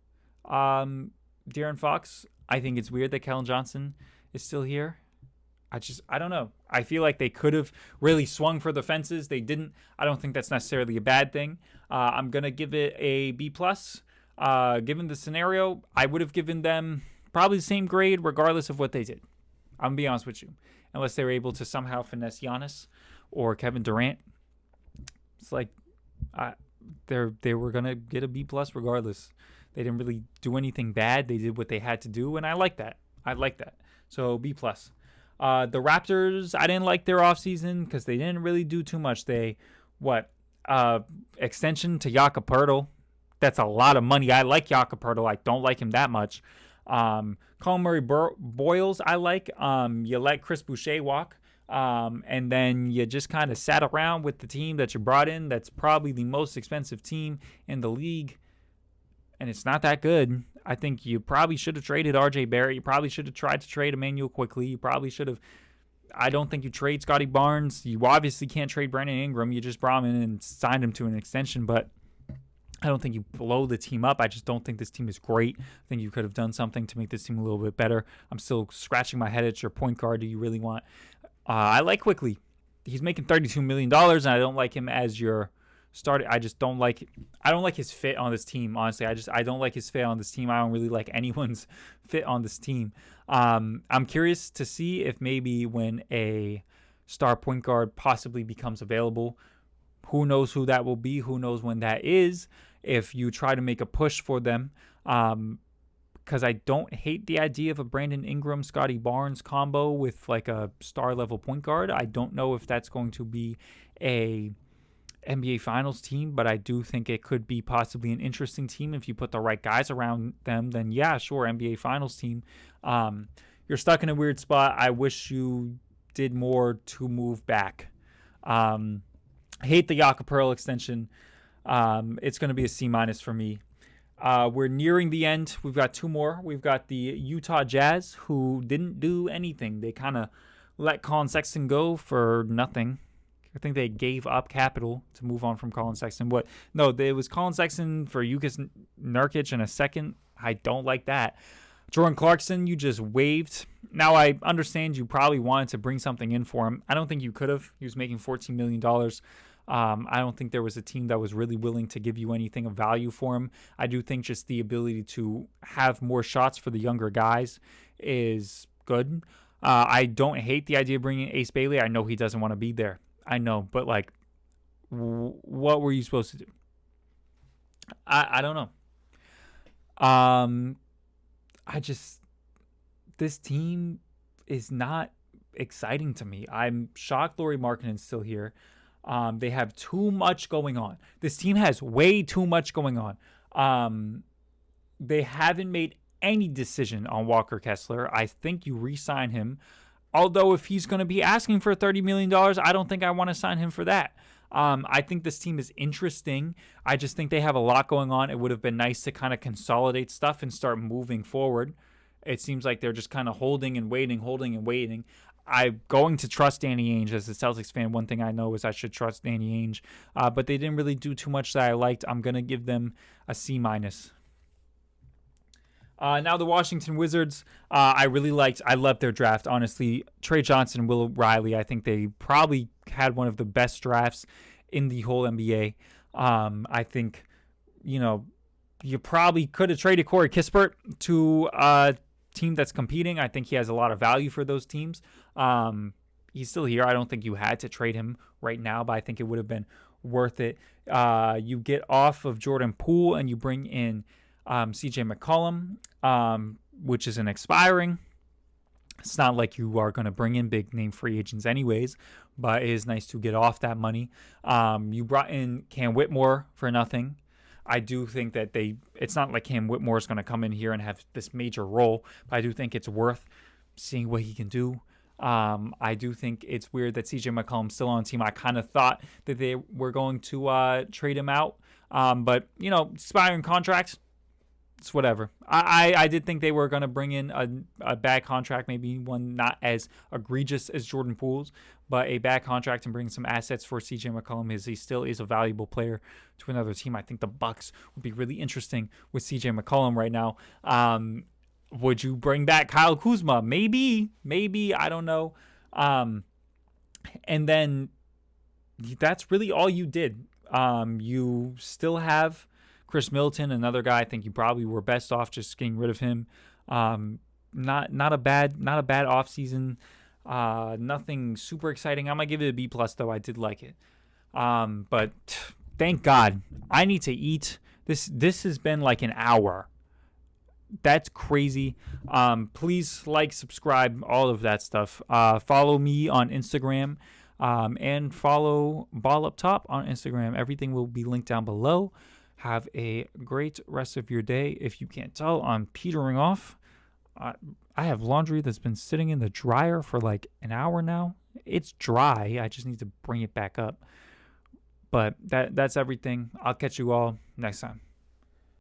De'Aaron Fox. I think it's weird that Kellen Johnson is still here. I don't know. I feel like they could have really swung for the fences. They didn't. I don't think that's necessarily a bad thing. I'm going to give it a B+. Given the scenario, I would have given them probably the same grade regardless of what they did. I'm going to be honest with you. Unless they were able to somehow finesse Giannis or Kevin Durant. It's like they were going to get a B+ regardless. They didn't really do anything bad. They did what they had to do, and I like that. So B+. The Raptors, I didn't like their offseason because they didn't really do too much. Extension to Jakob Poeltl. That's a lot of money. I like Jakob Poeltl. I don't like him that much. Colin Murray-Boyles, I like. You let Chris Boucher walk. And then you just kind of sat around with the team that you brought in. That's probably the most expensive team in the league. And it's not that good. I think you probably should have traded RJ Barrett. You probably should have tried to trade Emmanuel quickly. You probably should have. I don't think you trade Scotty Barnes. You obviously can't trade Brandon Ingram. You just brought him in and signed him to an extension. But I don't think you blow the team up. I just don't think this team is great. I think you could have done something to make this team a little bit better. I'm still scratching my head at your point guard. Do you really want? I like Quickly. He's making $32 million, and I don't like him as your starter. I don't like his fit on this team, honestly. I don't like his fit on this team. I don't really like anyone's fit on this team. I'm curious to see if maybe when a star point guard possibly becomes available, who knows who that will be, who knows when that is, if you try to make a push for them. Because I don't hate the idea of a Brandon Ingram, Scotty Barnes combo with like a star level point guard. I don't know if that's going to be a NBA Finals team, but I do think it could be possibly an interesting team if you put the right guys around them. Then yeah, sure, NBA Finals team. You're stuck in a weird spot. I wish you did more to move back. I hate the Jakob Pearl extension. It's going to be a C- for me. We're nearing the end. We've got two more. We've got the Utah Jazz, who didn't do anything. They kind of let Colin Sexton go for nothing. I think they gave up capital to move on from Colin Sexton. No, it was Colin Sexton for Yukis Nurkic in a second. I don't like that. Jordan Clarkson, you just waived. Now, I understand you probably wanted to bring something in for him. I don't think you could have. He was making $14 million. I don't think there was a team that was really willing to give you anything of value for him. I do think just the ability to have more shots for the younger guys is good. I don't hate the idea of bringing Ace Bailey. I know he doesn't want to be there. I know, but like, what were you supposed to do? I don't know. This team is not exciting to me. I'm shocked Lauri Markkanen's still here. They have too much going on. This team has way too much going on. They haven't made any decision on Walker Kessler. I think you re-sign him. Although if he's going to be asking for $30 million, I don't think I want to sign him for that. I think this team is interesting. I just think they have a lot going on. It would have been nice to kind of consolidate stuff and start moving forward. It seems like they're just kind of holding and waiting. I'm going to trust Danny Ainge as a Celtics fan. One thing I know is I should trust Danny Ainge. But they didn't really do too much that I liked. I'm going to give them a C-. Now the Washington Wizards, I loved their draft, honestly. Trey Johnson and Will Riley, I think they probably had one of the best drafts in the whole NBA. I think, you probably could have traded Corey Kispert to a team that's competing. I think he has a lot of value for those teams. He's still here. I don't think you had to trade him right now, but I think it would have been worth it. You get off of Jordan Poole and you bring in CJ McCollum, which is an expiring. It's not like you are going to bring in big name free agents anyways, but it is nice to get off that money. You brought in Cam Whitmore for nothing. I do think that it's not like Cam Whitmore is going to come in here and have this major role, but I do think it's worth seeing what he can do. I do think it's weird that CJ McCollum's still on the team. I kind of thought that they were going to trade him out, but expiring contracts, it's whatever. I did think they were going to bring in a bad contract, maybe one not as egregious as Jordan Poole's, but a bad contract and bring some assets for CJ McCollum. He still is a valuable player to another team. I think the Bucks would be really interesting with CJ McCollum right now. Would you bring back Kyle Kuzma? Maybe, I don't know. And then that's really all you did. You still have Chris Middleton, another guy. I think you probably were best off just getting rid of him. Not a bad offseason. Nothing super exciting. I'm gonna give it a B+ though. I did like it. But thank God. I need to eat. This has been like an hour. That's crazy. Please like, subscribe, all of that stuff. Follow me on Instagram. And follow Ball Up Top on Instagram. Everything will be linked down below. Have a great rest of your day. If you can't tell, I'm petering off. I have laundry that's been sitting in the dryer for like an hour now. It's dry. I just need to bring it back up. But that's everything. I'll catch you all next time.